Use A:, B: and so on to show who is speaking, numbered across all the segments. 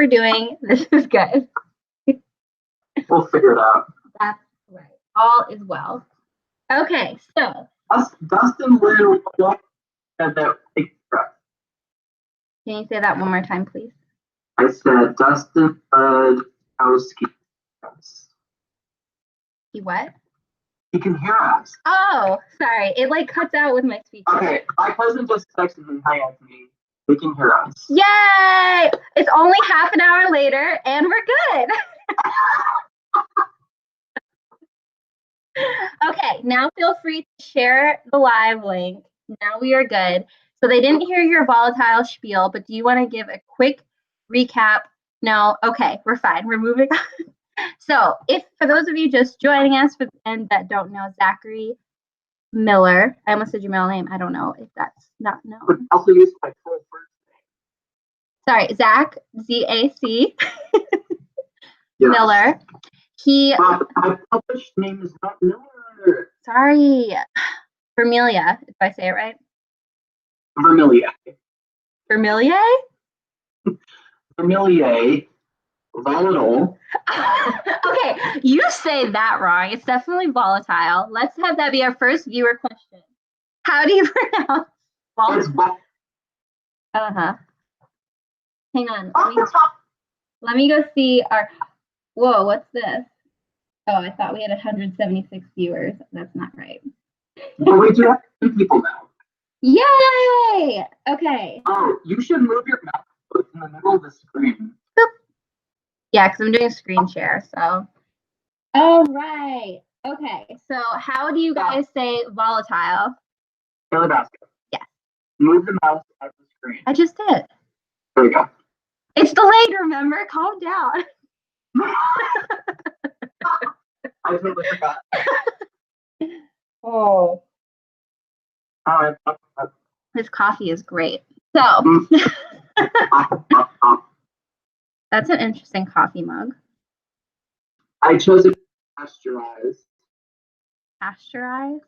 A: we're doing. This is good.
B: We'll figure it out.
A: That's right. All is well. Okay, so.
B: Dustin Lynn said that.
A: Can you say that one more time, please?
B: I said Dustin Budowski.
A: He what?
B: He can hear us.
A: Oh, sorry. It like cuts out with my speaker.
B: Okay, my cousin just texted me. Hi, Anthony. He can hear us.
A: Yay! It's only half an hour later, and we're good. Okay, now feel free to share the live link. Now we are good. So they didn't hear your volatile spiel, but do you want to give a quick recap? No? Okay, we're fine. We're moving on. So if for those of you just joining us and that don't know Zachary Miller, I almost said your middle name. I don't know if that's not known.
B: But also use my full first name.
A: Sorry, Zach, Z-A-C,
B: Yes.
A: Miller.
B: My published name is not Miller.
A: Sorry, Vermilia, if I say it right.
B: Vermilier.
A: Vermilier?
B: Vermilier. Volatile.
A: Okay, you say that wrong. It's definitely volatile. Let's have that be our first viewer question. How do you pronounce volatile? Uh-huh. Hang on. Let me go see our... Whoa, what's this? Oh, I thought we had 176 viewers. That's not right.
B: But we do have 2 people now.
A: Yay! Okay.
B: Oh, you should move your mouse in the middle of the screen.
A: Boop. Yeah, because I'm doing a screen share, so. All right. Okay, so how do you guys say volatile?
B: Haley Bascom.
A: Yes.
B: Move the mouse out of the screen.
A: I just did.
B: There we go.
A: It's delayed, remember? Calm down.
B: I totally forgot.
A: Oh.
B: All right.
A: This coffee is great. So. That's an interesting coffee mug.
B: I chose it pasteurized.
A: Pasteurized?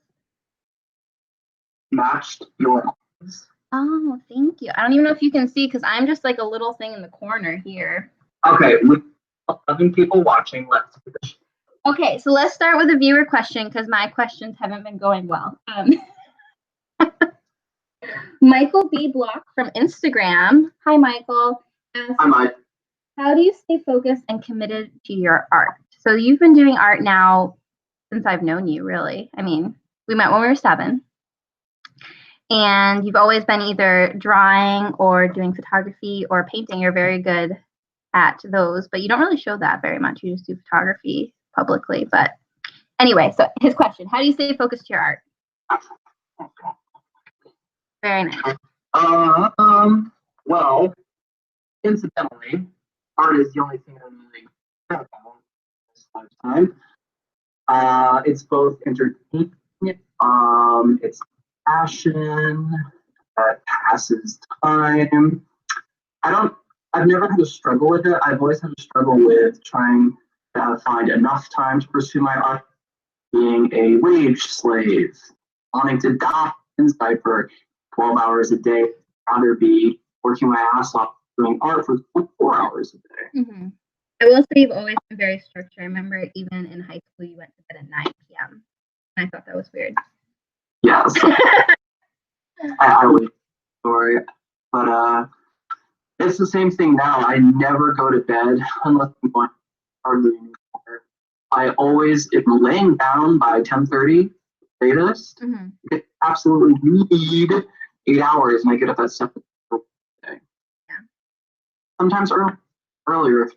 B: Matched your eyes.
A: Oh, thank you. I don't even know if you can see because I'm just like a little thing in the corner here.
B: Okay, with 11 people watching, let's finish.
A: Okay, so let's start with a viewer question because my questions haven't been going well. Michael B. Block from Instagram. Hi, Michael.
B: Hi, Mike.
A: How do you stay focused and committed to your art? So you've been doing art now since I've known you, really. I mean, we met when we were 7. And you've always been either drawing or doing photography or painting. You're very good at those, but you don't really show that very much. You just do photography publicly. But anyway, so his question, how do you stay focused to your art? Very nice.
B: Well, incidentally, art is the only thing I really care about this lifetime. It's both entertainment, it's passion, passes time. I've never had a struggle with it. I've always had a struggle with trying to find enough time to pursue my art, being a wage slave, wanting to die inside for 12 hours a day, rather be working my ass off doing art for 24 hours a day.
A: Mm-hmm. I will say you've always been very structured. I remember even in high school you went to bed at 9 p.m. and I thought that was weird.
B: Yes. I would story, but it's the same thing now. I never go to bed unless I'm going hardly anymore. I always, if I'm laying down by 10:30 latest, I absolutely need 8 hours, and I get up at 7 day. Yeah. Sometimes earlier.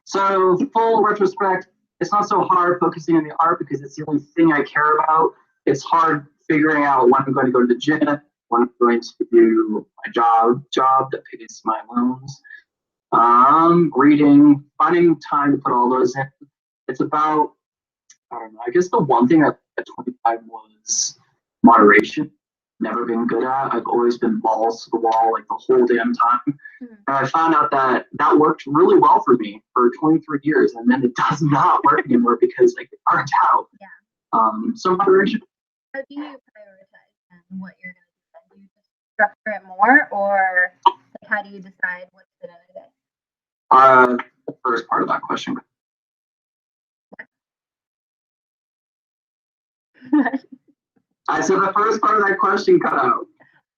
B: So full retrospect, it's not so hard focusing on the art because it's the only thing I care about. It's hard figuring out when I'm going to go to the gym, when I'm going to do my job that pays my loans, reading, finding time to put all those in. It's about, I don't know, I guess the one thing at 25 was moderation. Never been good at. I've always been balls to the wall like the whole damn time. And I found out that worked really well for me for 23 years, and then it does not work anymore because I get burnt out. Yeah. So moderation.
A: How do you prioritize and what you're going to do? Do you just structure it more, or like how do you decide what's in a day?
B: The first part of that question. I said the first part of that question cut out.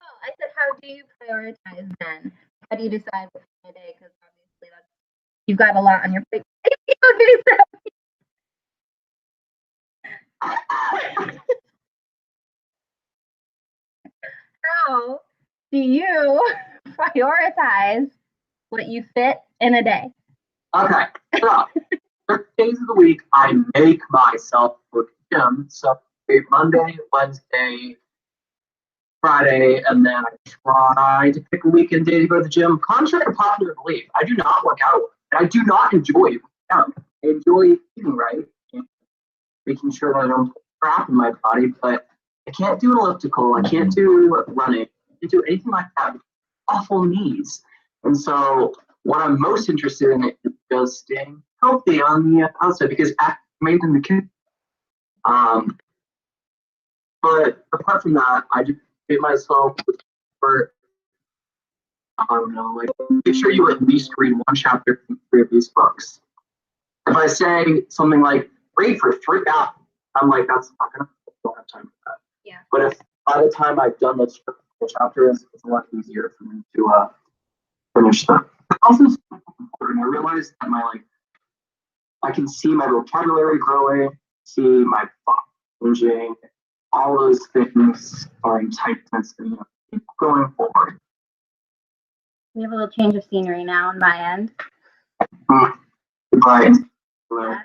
A: Oh, I said, how do you prioritize then? How do you decide what's in a day? Because obviously you've got a lot on your plate. How do you prioritize what you fit in a day?
B: Okay, so 3 days of the week, I make myself go to the gym. So Monday, Wednesday, Friday, and then I try to pick a weekend day to go to the gym. Contrary to popular belief, I do not work out. And I do not enjoy working out. I enjoy eating right and making sure that I don't put crap in my body, but I can't do elliptical. I can't do running. I can't do anything like that. Awful knees. And so what I'm most interested in is just staying healthy on the outside because I maintain the kid. But apart from that, I just get myself for I don't know, like make sure you at least read one chapter from 3 of these books. If I say something like read for 3 hours, I'm like, that's not gonna I don't have time for that.
A: Yeah.
B: But if by the time I've done those chapters, it's a lot easier for me to finish them. Also important. I realized that I can see my vocabulary growing, see my thought changing, all those things are enticements to keep going forward.
A: We have a little change of scenery now on my end.
B: Right.
A: Yeah.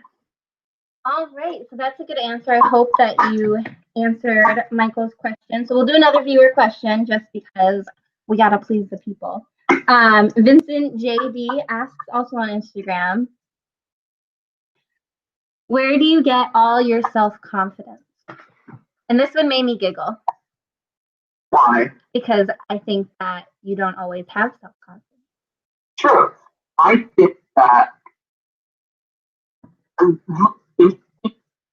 A: All right, so that's a good answer. I hope that you answered Michael's question. So we'll do another viewer question just because we gotta please the people. Vincent JD asks also on Instagram, where do you get all your self-confidence? And this one made me giggle.
B: Why?
A: Because I think that you don't always have self-confidence.
B: True. I think that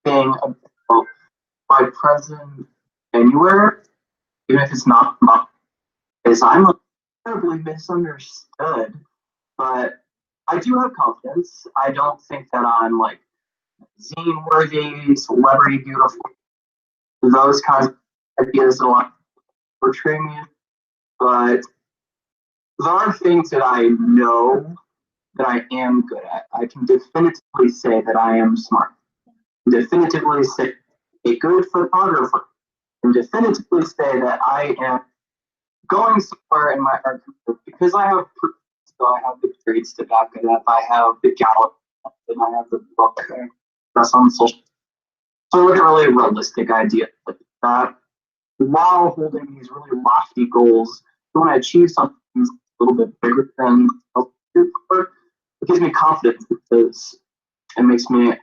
B: thing about my present anywhere, even if it's not much, is I'm terribly misunderstood. But I do have confidence. I don't think that I'm like zine worthy, celebrity beautiful, those kinds of ideas that a lot portray me. But there are things that I know that I am good at. I can definitively say that I am smart. Definitively say a good photographer. And definitively say that I am going somewhere in my art career because I have proof. So I have the grades to back it up. I have the gallup and I have the book that's on social. So I look at really realistic ideas like that while holding these really lofty goals. So when I achieve something a little bit bigger than it gives me confidence because it makes me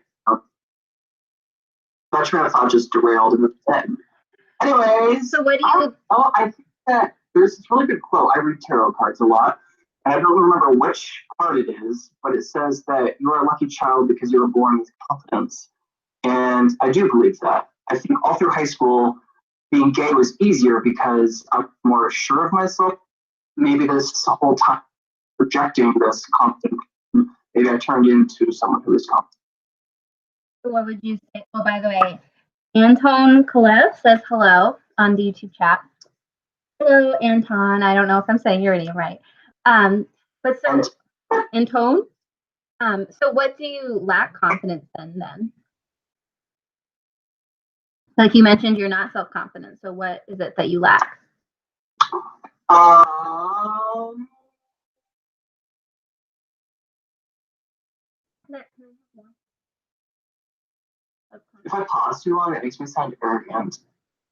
B: that train of thought just derailed in the head. Anyways,
A: so what do you?
B: I think that there's this really good quote. I read tarot cards a lot, and I don't remember which card it is, but it says that you are a lucky child because you were born with confidence. And I do believe that. I think all through high school, being gay was easier because I'm more sure of myself. Maybe this whole time projecting this confidence, maybe I turned into someone who is confident.
A: What would you say? Oh, by the way, Anton Kalev says hello on the YouTube chat. Hello, Anton. I don't know if I'm saying your name right. But so, Anton. So what do you lack confidence in then? Like you mentioned, you're not self-confident. So what is it that you lack?
B: If I pause too long, it makes me sound arrogant.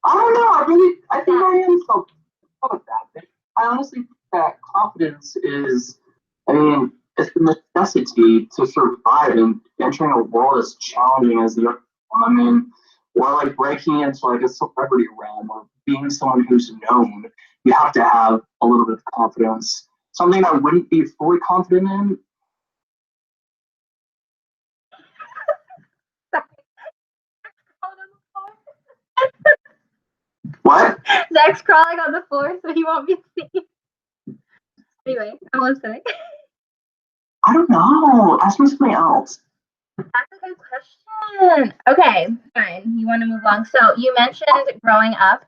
B: I don't know. I think I am self-confident with that. I honestly think that confidence is, it's a necessity to survive and entering a world as challenging as the other one. Or like breaking into like a celebrity realm or being someone who's known, you have to have a little bit of confidence. Something I wouldn't be fully confident in. What?
A: Zach's crawling on the floor so he won't be seen. Anyway, I'm listening.
B: I don't know. Ask me something else.
A: That's a good question. Okay, fine. You want to move along. So you mentioned growing up.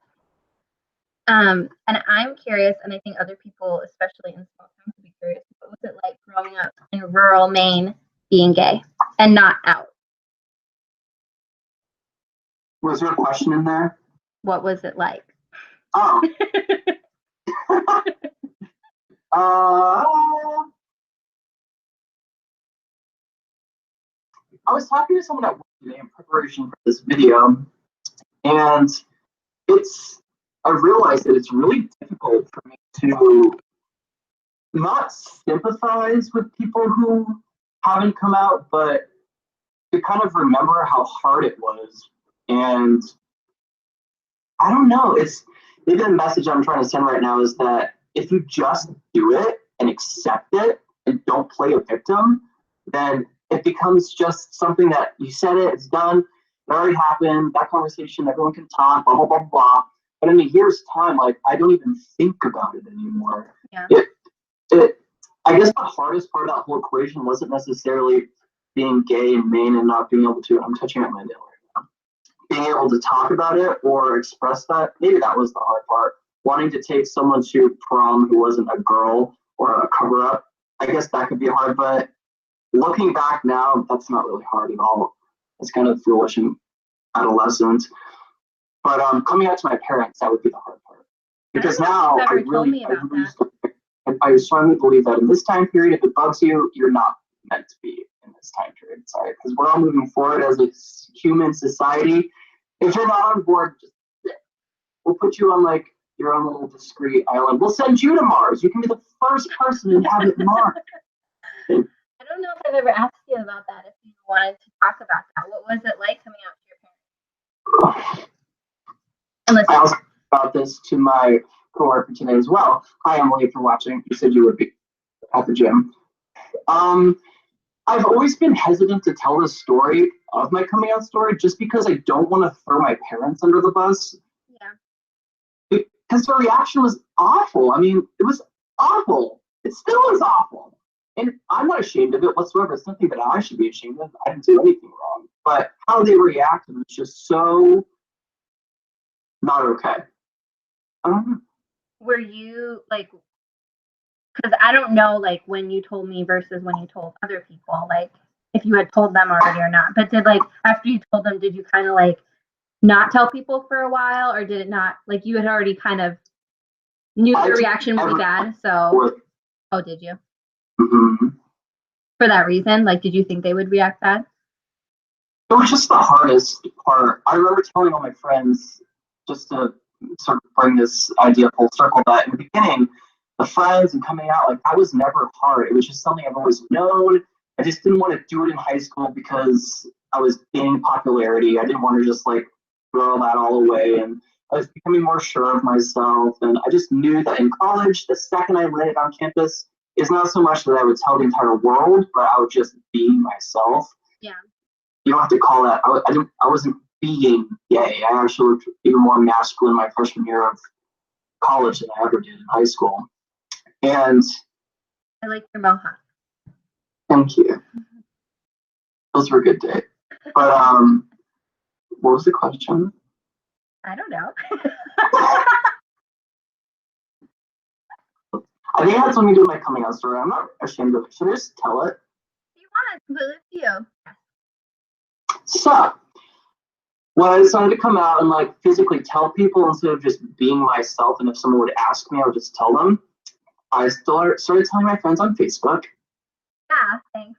A: And I'm curious, and I think other people, especially in small towns, would be curious. What was it like growing up in rural Maine being gay and not out?
B: Was there a question in there?
A: What was it like?
B: Oh. I was talking to someone at work today in preparation for this video, and I realized that it's really difficult for me to not sympathize with people who haven't come out, but to kind of remember how hard it was. And I don't know, it's maybe the message I'm trying to send right now is that if you just do it and accept it and don't play a victim, then it becomes just something that you said it, it's done, it already happened, that conversation, everyone can talk, blah, blah, blah, blah. But in a year's time, like, I don't even think about it anymore.
A: Yeah.
B: I guess the hardest part of that whole equation wasn't necessarily being gay in Maine and not being able to, I'm touching at my nail right now, being able to talk about it or express that. Maybe that was the hard part. Wanting to take someone to prom who wasn't a girl or a cover up, I guess that could be hard, but looking back now, that's not really hard at all. It's kind of foolish and adolescent. But coming out to my parents, that would be the hard part. Because now I strongly believe that in this time period, if it bugs you, you're not meant to be in this time period. Sorry, because we're all moving forward as a human society. If you're not on board, we'll put you on like your own little discreet island. We'll send you to Mars. You can be the first person to inhabit Mars.
A: I don't know if I've ever asked you about that. If you wanted to talk about that, what was it like coming out to your parents?
B: I also about this to my coworker today as well. Hi, Emily, if you're watching. You said you would be at the gym. I've always been hesitant to tell the story of my coming out story just because I don't want to throw my parents under the bus. Yeah. Because their reaction was awful. I mean, it was awful. It still is awful. And I'm not ashamed of it whatsoever. It's nothing that I should be ashamed of. I didn't do anything wrong. But how they reacted was just so not okay.
A: Were you like, because I don't know, like when you told me versus when you told other people, like if you had told them already or not. But did like after you told them, did you kind of like not tell people for a while, or did it not? Like you had already kind of knew the reaction would be bad. So, oh, did you?
B: Mm-hmm.
A: For that reason, like, did you think they would react bad?
B: It was just the hardest part. I remember telling all my friends, just to sort of bring this idea full circle, that in the beginning, the friends and coming out, like that was never hard. It was just something I've always known. I just didn't want to do it in high school because I was gaining popularity. I didn't want to just like throw that all away. And I was becoming more sure of myself. And I just knew that in college, the second I landed on campus, it's not so much that I would tell the entire world, but I would just be myself.
A: Yeah.
B: You don't have to call that. I wasn't being gay. I actually looked even more masculine my freshman year of college than I ever did in high school. And
A: I like your mohawk.
B: Thank you. Those were good days. But what was the question?
A: I don't know.
B: I think it had something to do with my coming out story. I'm not ashamed of it. Should I just tell it?
A: You want it, but it's you.
B: So, when I decided to come out and like physically tell people instead of just being myself, and if someone would ask me, I would just tell them. I started telling my friends on Facebook.
A: Yeah, thanks.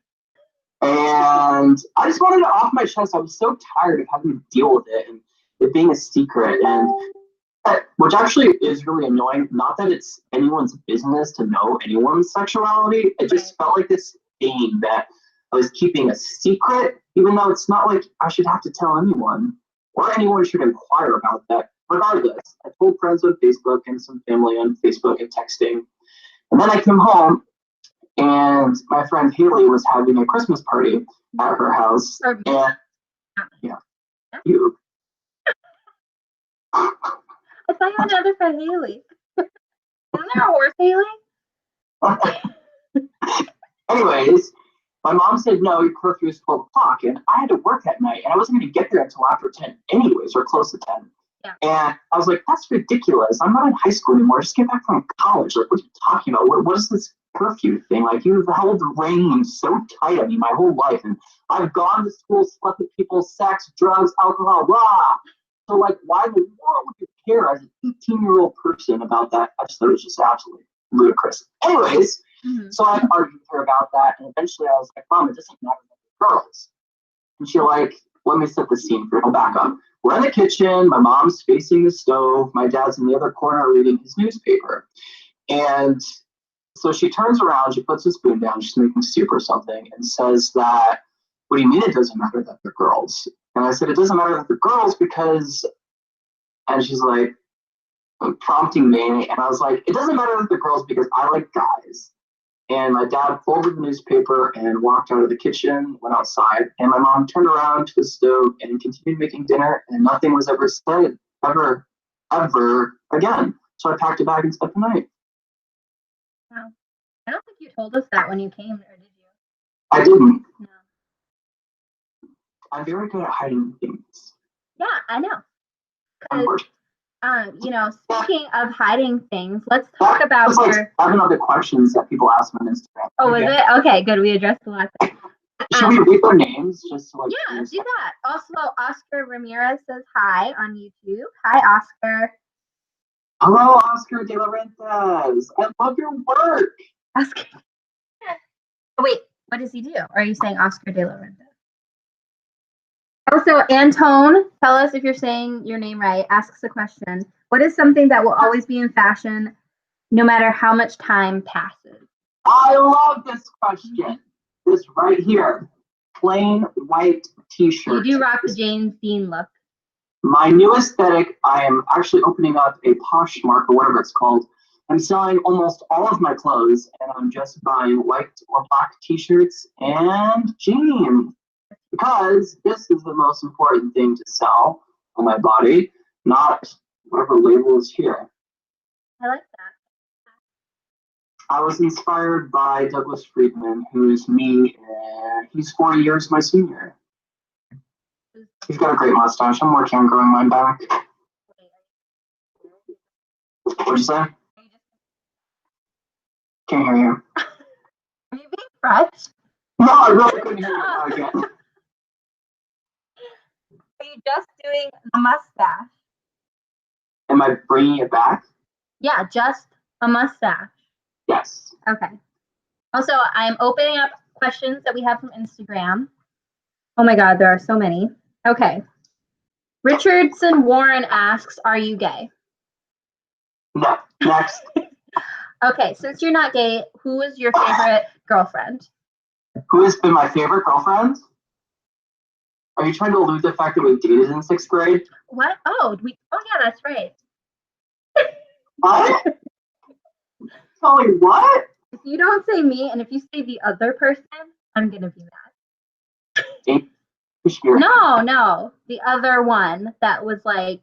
B: And I just wanted it off my chest. I was so tired of having to deal with it and it being a secret, and which actually is really annoying. Not that it's anyone's business to know anyone's sexuality. It just felt like this thing that I was keeping a secret, even though it's not like I should have to tell anyone or anyone should inquire about that. Regardless, I told friends on Facebook and some family on Facebook and texting. And then I came home and my friend Haley was having a Christmas party at her house. And yeah, you.
A: I thought you had another friend, Haley. Isn't there a horse, Haley?
B: Anyways, my mom said, no, your curfew is 12 o'clock. And I had to work that night. And I wasn't going to get there until after 10 anyways, or close to 10.
A: Yeah.
B: And I was like, that's ridiculous. I'm not in high school anymore. Just get back from college. Like, what are you talking about? What is this curfew thing? Like, you've held the rein so tight on me my whole life. And I've gone to school, slept with people, sex, drugs, alcohol, blah. So, like, why in the world would you care as an 18-year-old person about that? I just thought it was just absolutely ludicrous. Anyways, so I argued with her about that. And eventually I was like, Mom, it doesn't matter about the girls. And she like, let me set the scene for you. I'll back up. We're in the kitchen. My mom's facing the stove. My dad's in the other corner reading his newspaper. And so she turns around, she puts a spoon down, she's making soup or something, and says that, what do you mean it doesn't matter that they're girls? And I said, it doesn't matter that they're girls because, and she's like, prompting me, and I was like, it doesn't matter that they're girls because I like guys. And my dad folded the newspaper and walked out of the kitchen, went outside, and my mom turned around to the stove and continued making dinner, and nothing was ever said, ever again. So I packed a bag and spent the night.
A: Wow. I don't think you told us that when you came, or did you?
B: I didn't.
A: No.
B: I'm very good at hiding things.
A: Yeah, I know. Speaking of hiding things, let's talk about your...
B: I have other questions that people ask me on Instagram.
A: Oh, is it? Okay, good. We addressed a lot there.
B: Should we read their names? Just so
A: yeah, do that. Also, Oscar Ramirez says hi on YouTube. Hi, Oscar.
B: Hello, Oscar de la Rentes. I love your work.
A: Oscar. Wait, what does he do? Or are you saying Oscar de la Renta? Also, Antone, tell us if you're saying your name right. Asks a question. What is something that will always be in fashion no matter how much time passes?
B: I love this question. This right here. Plain white t-shirt.
A: You do rock the James Dean look.
B: My new aesthetic, I am actually opening up a Poshmark or whatever it's called. I'm selling almost all of my clothes, and I'm just buying white or black t-shirts and jeans. Because this is the most important thing to sell on my body, not whatever label is here.
A: I like that.
B: I was inspired by Douglas Friedman, who's me, and he's 4 years my senior. He's got a great mustache. I'm working on growing mine back. What'd you say? Can't hear you.
A: Are you being fresh?
B: No, I really couldn't hear you again.
A: Are you just doing the mustache?
B: Am I bringing it back?
A: Yeah, just a mustache.
B: Yes.
A: Okay. Also, I'm opening up questions that we have from Instagram. Oh my God, there are so many. Okay. Richardson Warren asks, are you gay?
B: No. Next.
A: Okay, since you're not gay, who is your favorite girlfriend?
B: Who has been my favorite girlfriend? Are you trying to allude to the fact that we dated in 6th grade?
A: What? Oh, yeah, that's right.
B: What? Tell me what?
A: If you don't say me, and if you say the other person, I'm gonna be mad. No, the other one that was like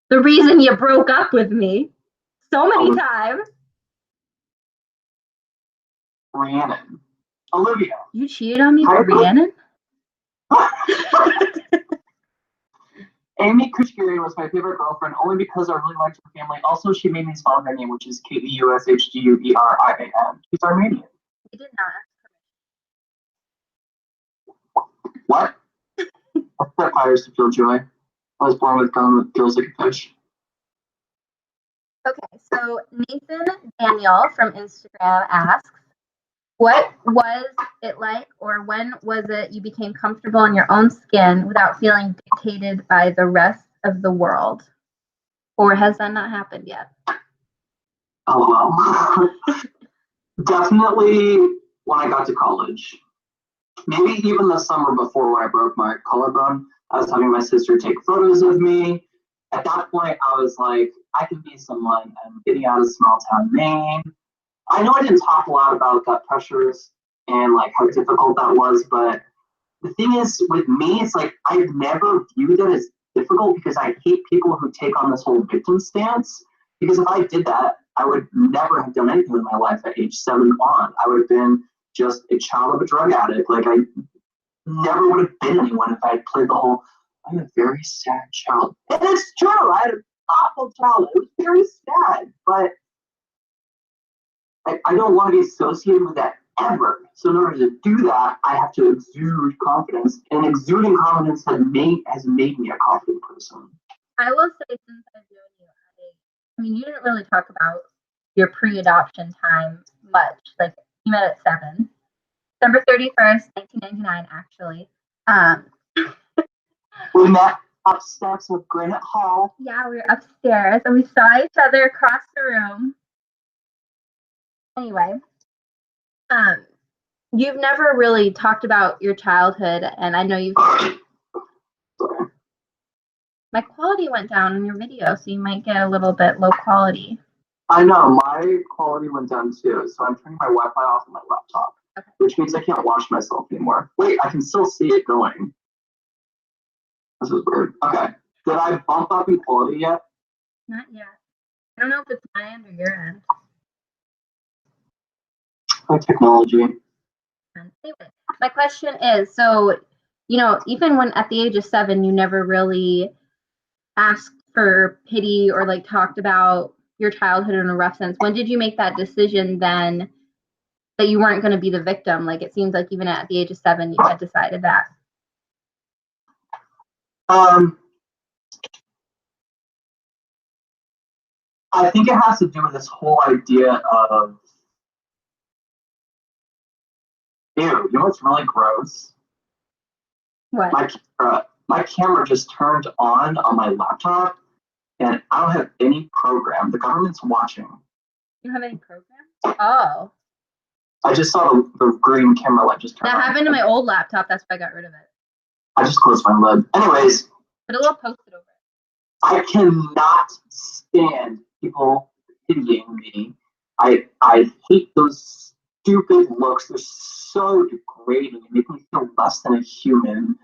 A: the reason you broke up with me so many times.
B: Rhiannon. Olivia.
A: You cheated on me with Rhiannon?
B: Amy Kushkiri was my favorite girlfriend only because I really liked her family. Also, she made me spell her name, which is Keushgurian. She's Armenian.
A: You did not.
B: What? I set fires to feel joy. I was born with gun that feels like a fish.
A: Okay, so Nathan Daniel from Instagram asks, what was it like, or when was it you became comfortable in your own skin without feeling dictated by the rest of the world? Or has that not happened yet?
B: Oh, well. Definitely when I got to college. Maybe even the summer before when I broke my collarbone, I was having my sister take photos of me. At that point, I was like, I can be someone. I'm getting out of small town Maine. I know I didn't talk a lot about gut pressures and like how difficult that was, but the thing is with me, it's like I've never viewed it as difficult because I hate people who take on this whole victim stance. Because if I did that, I would never have done anything with my life at age 7 on. I would have been just a child of a drug addict. Like, I never would have been anyone if I had played the whole, I'm a very sad child. And it's true, I had an awful childhood. It was very sad, but I don't want to be associated with that ever. So in order to do that, I have to exude confidence, and exuding confidence has made me a confident person.
A: I will say, since I've known you, I mean, you didn't really talk about your pre-adoption time much. Like, you met at 7. December 31st, 1999, actually.
B: We met upstairs with Granite Hall.
A: Yeah, we were upstairs, and we saw each other across the room. Anyway, you've never really talked about your childhood, and I know you've... My quality went down in your video, so you might get a little bit low quality.
B: I know, my quality went down too, so I'm turning my Wi-Fi off on my laptop, okay. Which means I can't watch myself anymore. Wait, I can still see it going. This is weird. Okay. Did I bump up in quality yet?
A: Not yet. I don't know if it's my end or your end.
B: My technology.
A: Anyway, my question is, so, you know, even when at the age of 7, you never really asked for pity or like talked about your childhood in a rough sense. When did you make that decision then that you weren't going to be the victim? Like, it seems like even at the age of 7, you had decided that.
B: I think it has to do with this whole idea of, ew, you know what's really gross?
A: What?
B: My camera just turned on my laptop, and I don't have any program. The government's watching.
A: You don't have any program? Oh.
B: I just saw the green camera light just turn on.
A: That happened to my old laptop. That's why I got rid of it.
B: I just closed my lid. Anyways.
A: Put a little post-it over it.
B: I cannot stand people pitying me. I hate those stupid looks. They're so degrading. They make me feel less than a human.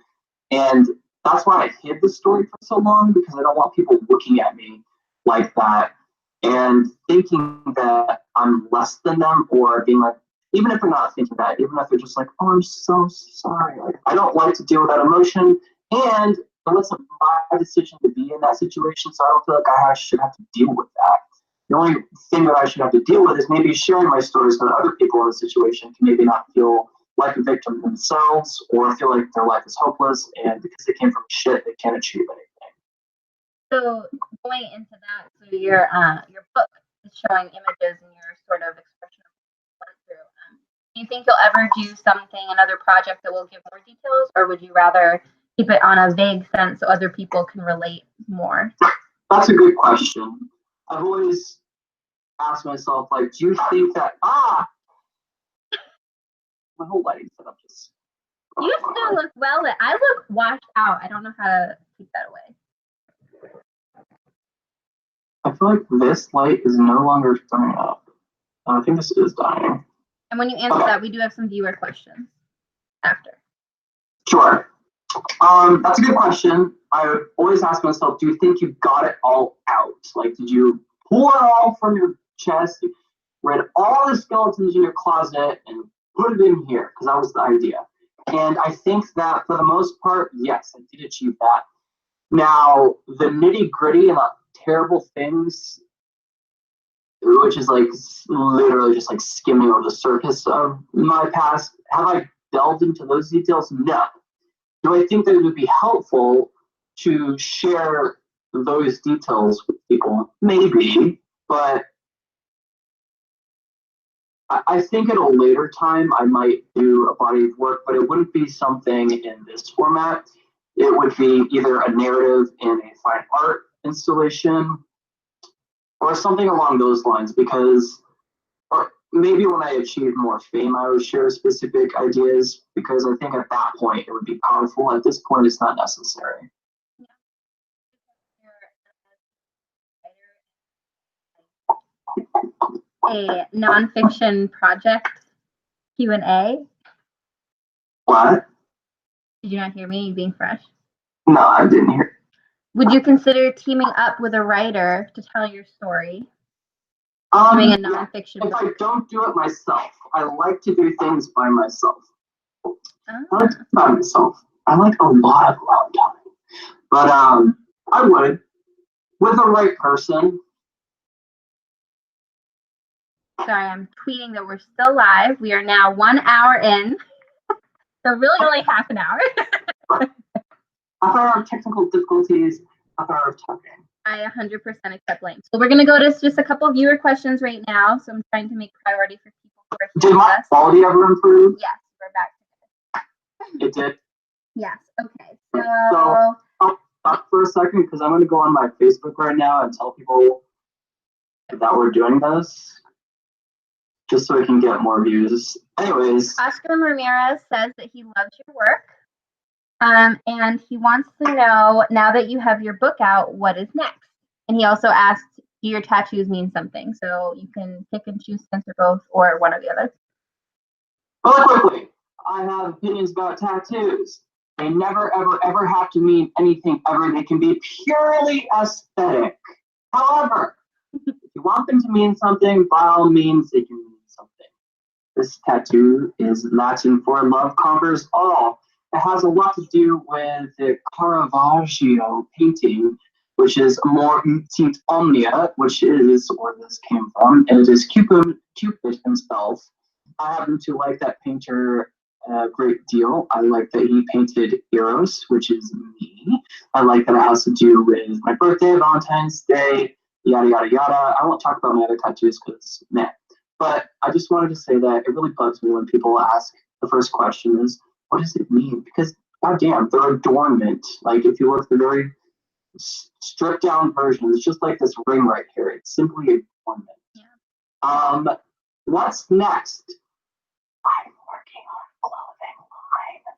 B: And that's why I hid the story for so long, because I don't want people looking at me like that and thinking that I'm less than them, or being like, even if they're not thinking that, even if they're just like, oh, I'm so sorry. Like, I don't like to deal with that emotion, and it wasn't my decision to be in that situation, so I don't feel like I should have to deal with that. The only thing that I should have to deal with is maybe sharing my stories so that other people in the situation can maybe not feel like a victim themselves, or feel like their life is hopeless, and because they came from shit, they can't achieve anything.
A: So going into that, so your book is showing images and your sort of expression of what you went through. Do you think you'll ever do something, another project that will give more details, or would you rather keep it on a vague sense so other people can relate more?
B: That's a good question. I've always asked myself, like, do you think that my whole lighting setup just...
A: You still look well lit. I look washed out. I don't know how to keep that away.
B: I feel like this light is no longer turning up. I think this is dying.
A: And when you answer that, we do have some viewer questions after.
B: Sure. That's a good question. I always ask myself, do you think you got it all out? Like, did you pull it all from your chest, read all the skeletons in your closet, and put it in here? Because that was the idea. And I think that for the most part, yes, I did achieve that. Now, the nitty gritty and the terrible things, which is like literally just like skimming over the surface of my past, have I delved into those details? No. Do I think that it would be helpful to share those details with people? Maybe, but I think at a later time I might do a body of work, but it wouldn't be something in this format. It would be either a narrative in a fine art installation or something along those lines, because, or maybe when I achieve more fame, I would share specific ideas, because I think at that point it would be powerful. At this point, it's not necessary.
A: A nonfiction project Q&A.
B: What?
A: Did you not hear me being fresh?
B: No, I didn't hear.
A: Would you consider teaming up with a writer to tell your story? Doing a
B: Yeah,
A: nonfiction
B: if I
A: book.
B: don't do it myself, I like to do things by myself. I like
A: Ah.
B: to do it by myself. I like a lot of alone time. But I would, with the right person.
A: Sorry, I'm tweeting that we're still live. We are now 1 hour in. So really only half an hour.
B: Half hour of technical difficulties, half hour of talking.
A: I 100% accept blame. So we're going to go to just a couple of viewer questions right now. So I'm trying to make priority for people who are
B: Did my quality ever improve?
A: Yes, we're back.
B: It did.
A: Yes. Okay.
B: So I'll stop for a second because I'm going to go on my Facebook right now and tell people that we're doing this, just so we can get more views. Anyways,
A: Oscar Ramirez says that he loves your work. And he wants to know, now that you have your book out, what is next? And he also asked, do your tattoos mean something? So you can pick and choose, answer both, or one or the other.
B: really quickly, I have opinions about tattoos. They never, ever, ever have to mean anything ever. They can be purely aesthetic. However, if you want them to mean something, by all means, they can mean something. This tattoo is Latin for love conquers all. It has a lot to do with the Caravaggio painting, which is Amor Sint Omnia, which is where this came from, and it is Cupid himself. I happen to like that painter a great deal. I like that he painted Eros, which is me. I like that it has to do with my birthday, Valentine's Day, yada yada yada. I won't talk about my other tattoos because man. But I just wanted to say that it really bugs me when people ask the first question is, what does it mean? Because goddamn, they're adornment. Like if you look at the very stripped down version, it's just like this ring right here. It's simply adornment. Yeah. What's next? I'm working on clothing line.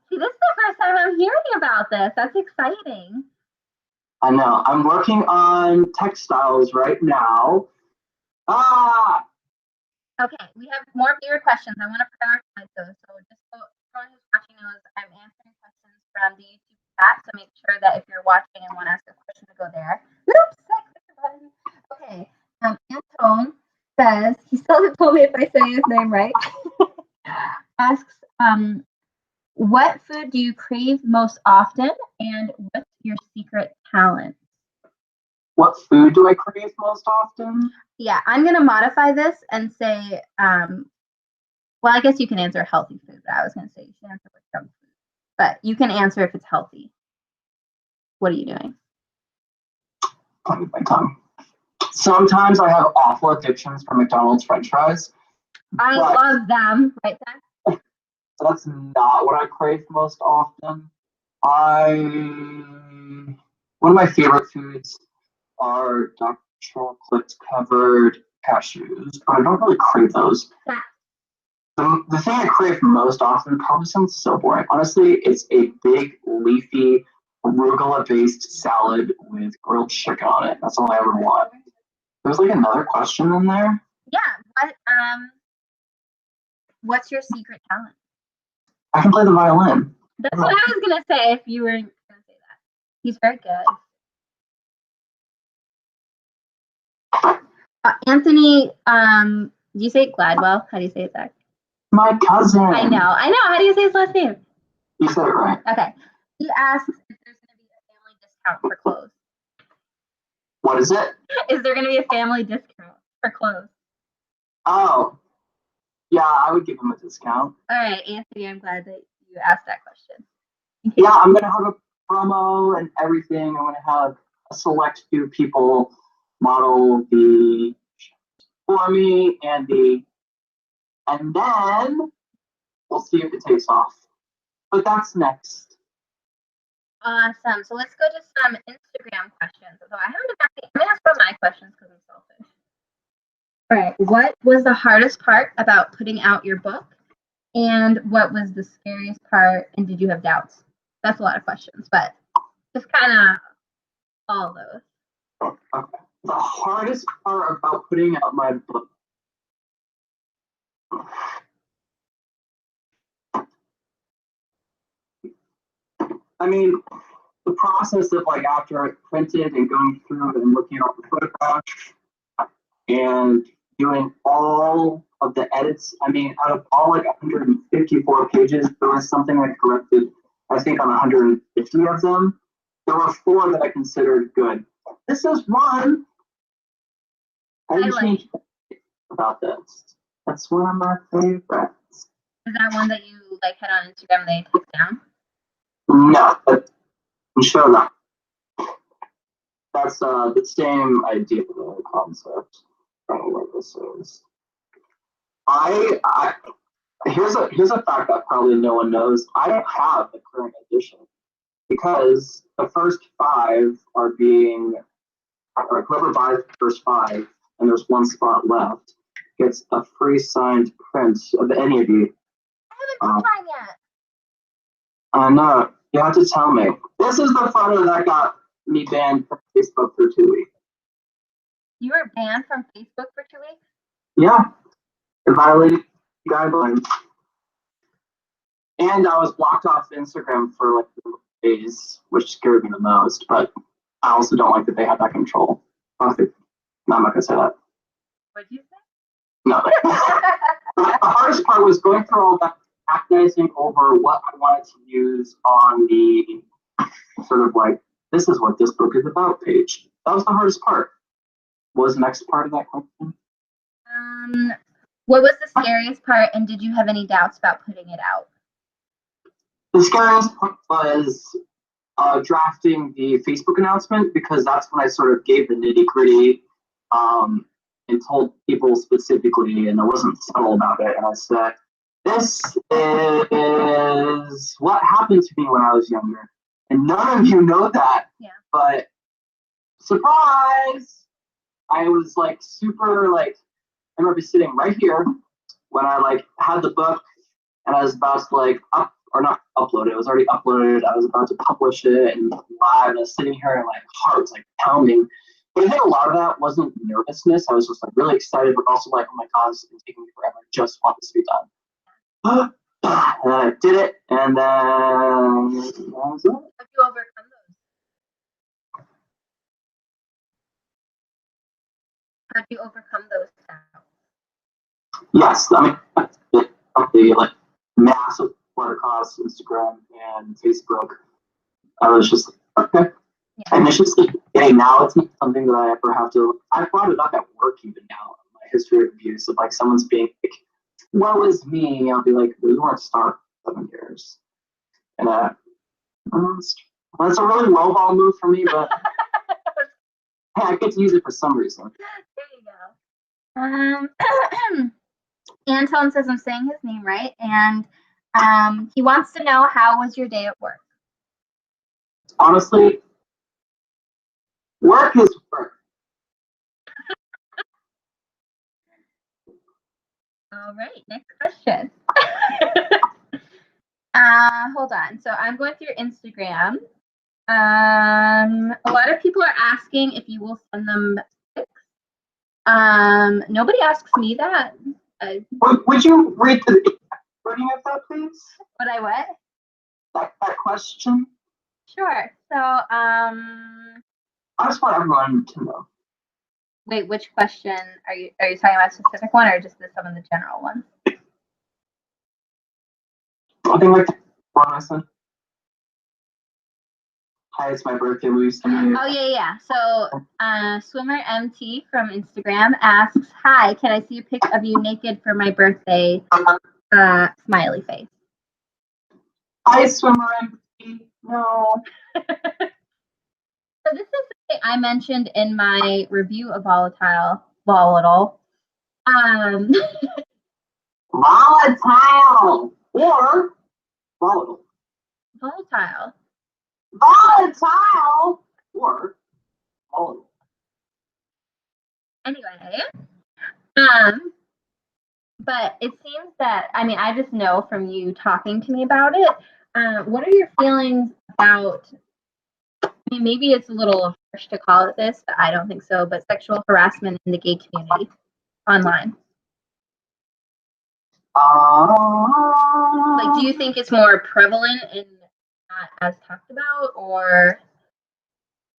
A: See, this is the first time I'm hearing about this. That's exciting.
B: I know. I'm working on textiles right now.
A: Okay, we have more viewer questions. I want to prioritize those. So just so everyone who's watching knows, I'm answering questions from the YouTube chat. So make sure that if you're watching and want to ask a question, to go there. Oops, I clicked the button. Okay. Antone says, he still hasn't told me if I say his name right. Asks, what food do you crave most often, and what's your secret talent?
B: What food do I crave most often?
A: Yeah, I'm going to modify this and say, well, I guess you can answer healthy food, but I was going to say you should answer with junk food. But you can answer if it's healthy. What are you doing?
B: Playing with my tongue. Sometimes I have awful addictions for McDonald's French fries.
A: I love them. Right, Zach?
B: That's not what I crave most often. One of my favorite foods are dark chocolate covered cashews, but I don't really crave those.
A: Yeah.
B: The thing I crave most often probably sounds so boring. Honestly, it's a big leafy arugula based salad with grilled chicken on it. That's all I ever want. There's like another question in there.
A: Yeah. What's your secret talent?
B: I can play the violin.
A: That's what I was gonna say if you were gonna say that. He's very good. Anthony, do you say it Gladwell? How do you say it, Zach?
B: My cousin.
A: I know. How do you say his last name?
B: You said it right.
A: Okay. He asks if there's gonna be a family discount for clothes.
B: What is it?
A: Is there gonna be a family discount for clothes?
B: Oh. Yeah, I would give him a discount.
A: All right, Anthony, I'm glad that you asked that question.
B: Yeah, I'm going to have a promo and everything. I'm going to have a select few people model the for me and then we'll see if it takes off. But that's next.
A: Awesome. So let's go to some Instagram questions. So I'm going to ask one of my questions because I'm selfish. All right. What was the hardest part about putting out your book? And what was the scariest part? And did you have doubts? That's a lot of questions, but just kind of all those.
B: Okay. The hardest part about putting out my book. I mean, the process of like after I printed and going through and looking at all the photographs and doing all of the edits. I mean, out of all like 154 pages, there was something I corrected, I think, on 150 of them. There were 4 that I considered good. This is one. How do you change about this? That's one of my favorites.
A: Is that one that you like had on Instagram and they took down?
B: No, but I'm sure that that's the same idea, the concept. I don't know what this is. I here's a fact that probably no one knows. I don't have the current edition because the first 5 are being, or whoever buys the first 5 and there's one spot left gets a free signed print of any of you.
A: I haven't done mine yet.
B: I know. You have to tell me. This is the photo that got me banned from Facebook for 2 weeks.
A: You were banned from Facebook for 2 weeks?
B: Yeah. It violated guidelines. And I was blocked off Instagram for like days, which scared me the most. But I also don't like that they have that control. Okay. No, I'm not going to say that.
A: What'd you say?
B: No. The hardest part was going through all that, agonizing over what I wanted to use on the sort of like, this is what this book is about page. That was the hardest part. What was the next part of that question?
A: What was the scariest part, and did you have any doubts about putting it out?
B: The scariest part was drafting the Facebook announcement, because that's when I sort of gave the nitty-gritty and told people specifically, and I wasn't subtle about it, and I said, this is what happened to me when I was younger. And none of you know that.
A: Yeah.
B: But surprise! I was like super like, I remember sitting right here when I like had the book and I was about to like not upload it. It was already uploaded. I was about to publish it and live. I was sitting here and like heart's like pounding. But I think a lot of that wasn't nervousness. I was just like really excited, but also like, oh my god, this has been taking me forever. I just want this to be done. And then I did it, and then that was it.
A: How did you overcome those? How did you overcome those doubts?
B: Yes, I mean, the like massive support across Instagram and Facebook. I was just okay. Yeah. And it's just like, hey, now it's not something that I ever have to. I brought it up at work even now. My history of abuse, of like someone's being like, "What was me?" I'll be like, "We weren't star for 7 years," and that's a really low ball move for me, but hey, I get to use it for some reason.
A: There you go. Anton says I'm saying his name right, and he wants to know, how was your day at work?
B: Honestly, work is work.
A: All right, next question. Hold on. So I'm going through Instagram. A lot of people are asking if you will send them pics. Nobody asks me that.
B: Would you read the wording of that, please?
A: Would I what?
B: That question?
A: Sure. So,
B: I just want everyone to know.
A: Wait, which question are you talking about? A specific one, or just some of the general ones?
B: I think like one lesson. Hi, it's my birthday. Will you send me?
A: Oh yeah. So, Swimmer MT from Instagram asks, "Hi, can I see a pic of you naked for my birthday?" Smiley face.
B: Hi, Swimmer MT. No.
A: So this is something I mentioned in my review of Volatile. Volatile
B: or volatile.
A: Volatile.
B: Volatile or volatile.
A: Anyway, but it seems that, I mean, I just know from you talking to me about it. What are your feelings about? I mean, maybe it's a little harsh to call it this, but I don't think so. But sexual harassment in the gay community online. Like, do you think it's more prevalent and not as talked about, or?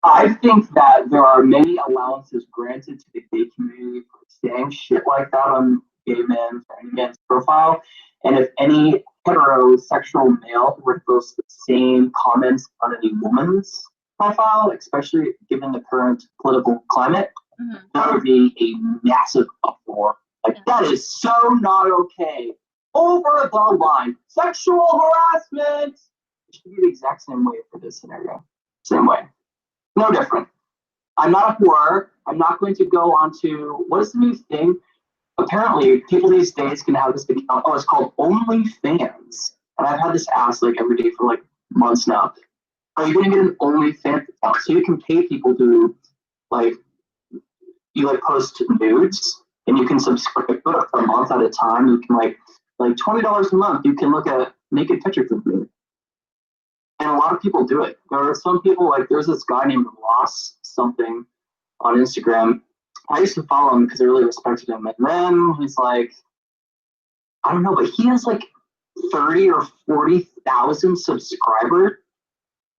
B: I think that there are many allowances granted to the gay community for saying shit like that on gay men or any man's profile. And if any heterosexual male were to post the same comments on any woman's profile, especially given the current political climate, that would be a massive uproar. Like, that is so not okay. Over the line. Sexual harassment. It should be the exact same way for this scenario. Same way. No different. I'm not a whore. I'm not going to go on to, what is the new thing? Apparently, people these days can have this account. Oh, it's called OnlyFans. And I've had this asked like every day for like months now. Are you going to get an OnlyFans account? So you can pay people to, like, you like post nudes and you can subscribe for a month at a time. You can like $20 a month. You can look at naked pictures of me. And a lot of people do it. There are some people, like, there's this guy named Ross something on Instagram. I used to follow him because I really respected him. And then he's like, I don't know, but he has like 30 or 40,000 subscribers.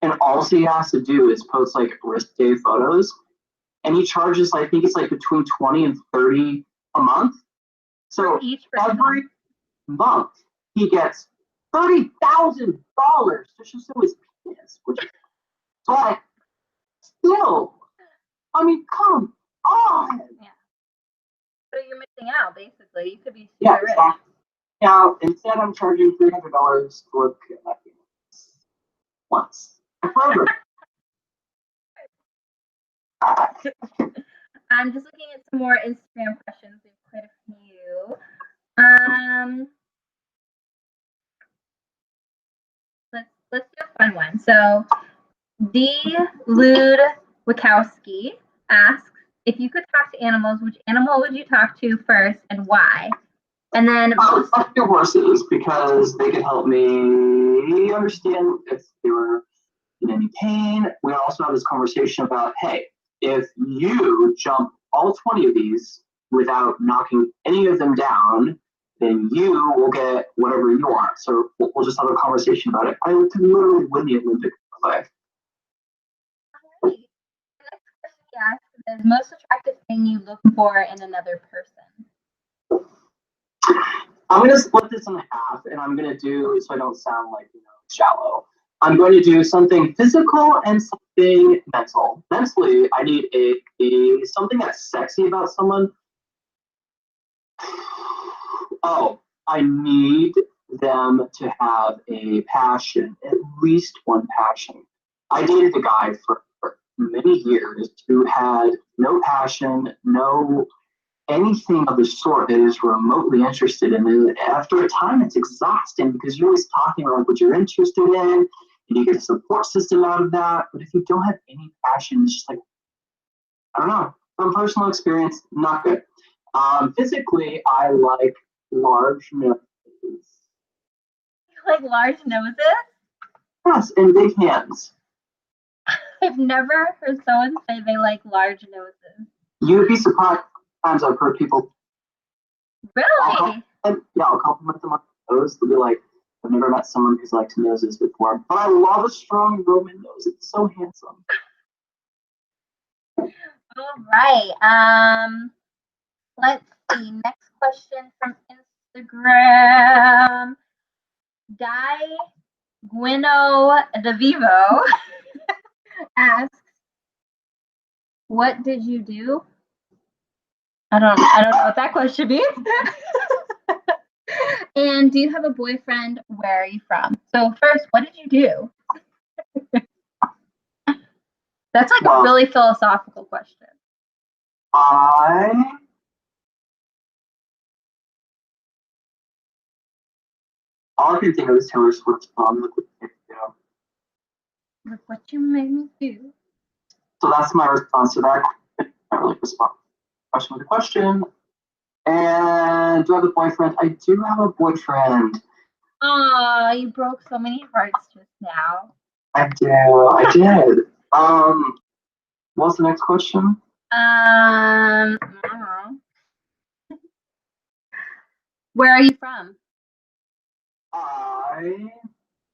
B: And all he has to do is post like risque photos. And he charges, I think it's like between 20 and 30 a month. So every month he gets $30,000 to show his penis. But still, I mean, come on.
A: Yeah. So you're missing out, basically. You could be super rich.
B: Exactly. Now, instead, I'm charging $300 to look at my penis once. Forever.
A: I'm just looking at some more Instagram questions. We have quite a few. Let's do a fun one. So, D. Lude Wachowski asks, if you could talk to animals, which animal would you talk to first and why? And then
B: I would talk to horses because they can help me understand if they were in any pain. We also have this conversation about, hey, if you jump all 20 of these without knocking any of them down, then you will get whatever you want. So we'll just have a conversation about it. I would literally win the Olympic life.
A: the next question he asks is, most attractive thing you look for in another person?
B: I'm going to split this in half, and I'm going to do, so I don't sound like, shallow. I'm going to do something physical and something mental. Mentally, I need a something that's sexy about someone. Oh, I need them to have a passion, at least one passion. I dated a guy for many years who had no passion, no anything of the sort that is remotely interested in. And after a time, it's exhausting because you're always talking about what you're interested in, and you get a support system out of that. But if you don't have any passion, it's just like, I don't know. From personal experience, not good. Physically, I like large noses.
A: You like large noses?
B: Yes, and big hands.
A: I've never heard someone say they like large noses.
B: You'd be surprised times I've heard people.
A: Really?
B: I'll compliment them on the nose. They'll be like, I've never met someone who's liked noses before, but I love a strong Roman nose. It's so handsome.
A: All right. Let's see. Next question from Instagram. Guino de Vivo asks, what did you do? I don't know what that question means. And do you have a boyfriend? Where are you from? So first, what did you do? That's like a really philosophical question.
B: All I can think of is Taylor Swift's Look What You Made Me Do.
A: Look what you made me do.
B: So that's my response to that. I can't really respond question with a question. And do I have a boyfriend? I do have a boyfriend.
A: Oh, you broke so many hearts just now.
B: I did. What's the next question?
A: I don't know. Where are you from?
B: I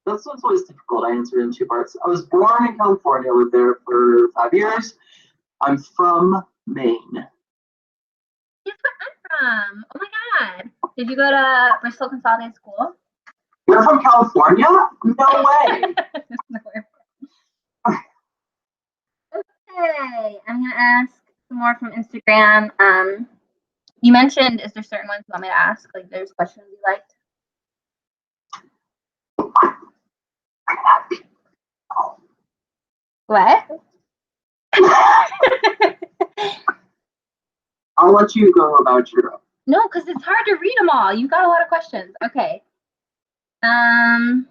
B: This one's always difficult. I answered in two parts. I was born in California, lived there for 5 years. I'm from Maine.
A: Guess where I'm from? Oh my God. Did you go to Bristol Consolidated School?
B: You're from California? No way.
A: Okay, I'm gonna ask some more from Instagram. You mentioned, is there certain ones you want me to ask? Like, there's questions you liked? What?
B: I'll let you go about your.
A: No, because it's hard to read them all. You got a lot of questions. Okay.
B: I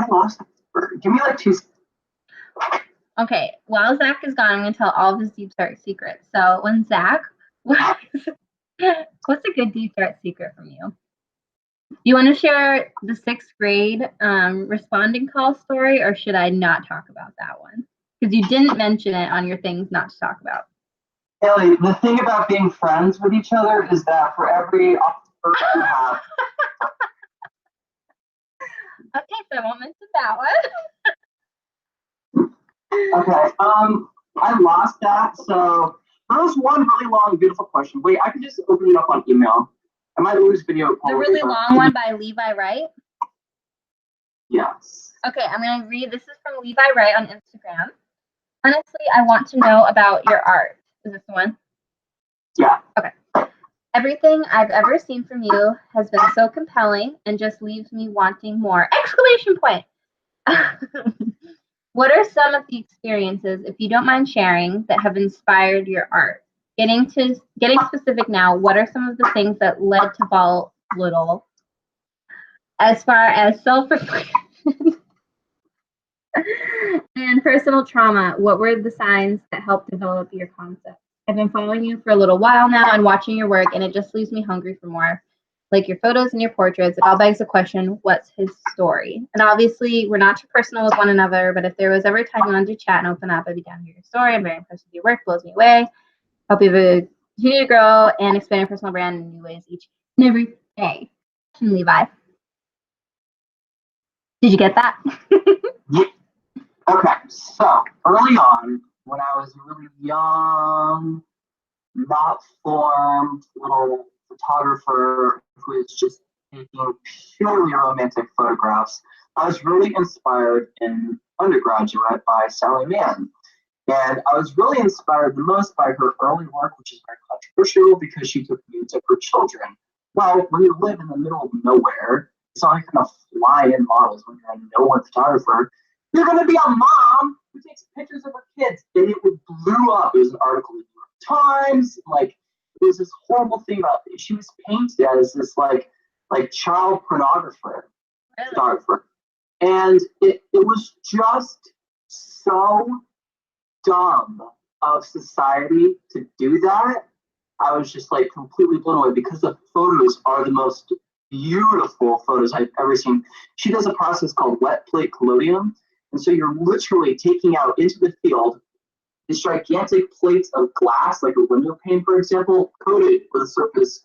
B: lost it. Give me like 2 seconds.
A: Okay. While Zach is gone, I'm gonna tell all of his deep start secrets. So when Zach, what's a good deep start secret from you? Do you want to share the 6th grade responding call story, or should I not talk about that one? Because you didn't mention it on your things not to talk about.
B: Haley, the thing about being friends with each other is that for every person you have.
A: Okay, so I won't mention that one.
B: Okay. I lost that. So there was one really long, beautiful question. Wait, I can just open it up on email. I might lose video.
A: The really long one by Levi Wright?
B: Yes.
A: Okay, I'm going to read. This is from Levi Wright on Instagram. Honestly, I want to know about your art. Is this the one?
B: Yeah.
A: Okay. Everything I've ever seen from you has been so compelling and just leaves me wanting more! Exclamation point! What are some of the experiences, if you don't mind sharing, that have inspired your art? Getting specific now, what are some of the things that led to Volatile? As far as self-reflection and personal trauma, what were the signs that helped develop your concept? I've been following you for a little while now and watching your work, and it just leaves me hungry for more. Like your photos and your portraits, it all begs the question, what's his story? And obviously, we're not too personal with one another, but if there was ever a time you wanted to chat and open up, I'd be down to hear your story. I'm very impressed with your work, blows me away. Hope you continue to grow and expand your personal brand in new ways each and every day. Levi. Did you get that?
B: Yeah. Okay, so early on, when I was really young, not formed little photographer who is just taking purely romantic photographs, I was really inspired in undergraduate by Sally Mann. And I was really inspired the most by her early work, which is very controversial because she took views of her children. Well, when you live in the middle of nowhere, it's not like you're going to fly in models when you're a no-one photographer. You're going to be a mom who takes pictures of her kids, and it blew up. There was an article in the New York Times. Like, there was this horrible thing about it. She was painted as this like child photographer, and it was just so dumb of society to do that. I was just like completely blown away because the photos are the most beautiful photos I've ever seen. She does a process called wet plate collodium. And so you're literally taking out into the field these gigantic plates of glass, like a window pane, for example, coated with a surface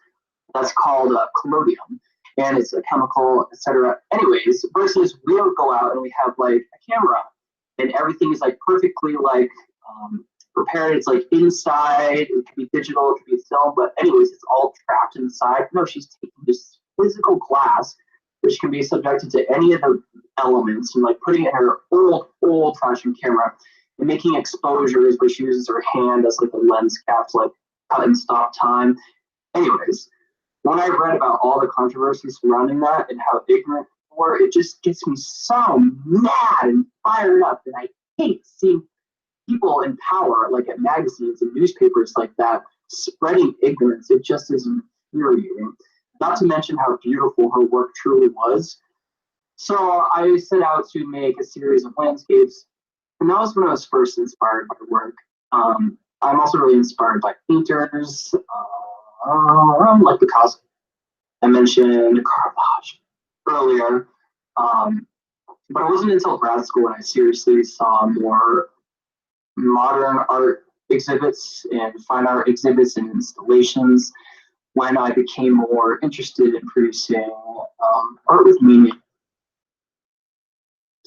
B: that's called collodium. And it's a chemical, etc. Anyways, versus we would go out and we have like a camera and everything is like perfectly like prepared. It's like inside, it could be digital, it could be film, but anyways, it's all trapped inside. No, she's taking this physical glass, which can be subjected to any of the elements, and like putting it in her old fashioned camera and making exposures where she uses her hand as like a lens cap to like cut and stop time. Anyways, when I read about all the controversy surrounding that and how ignorant people were, it just gets me so mad and fired up, and I hate seeing people in power, like at magazines and newspapers like that, spreading ignorance. It just is infuriating. Not to mention how beautiful her work truly was. So I set out to make a series of landscapes, and that was when I was first inspired by work. I'm also really inspired by painters, like Picasso. I mentioned Caravage earlier, but it wasn't until grad school when I seriously saw more modern art exhibits and fine art exhibits and installations when I became more interested in producing art with meaning.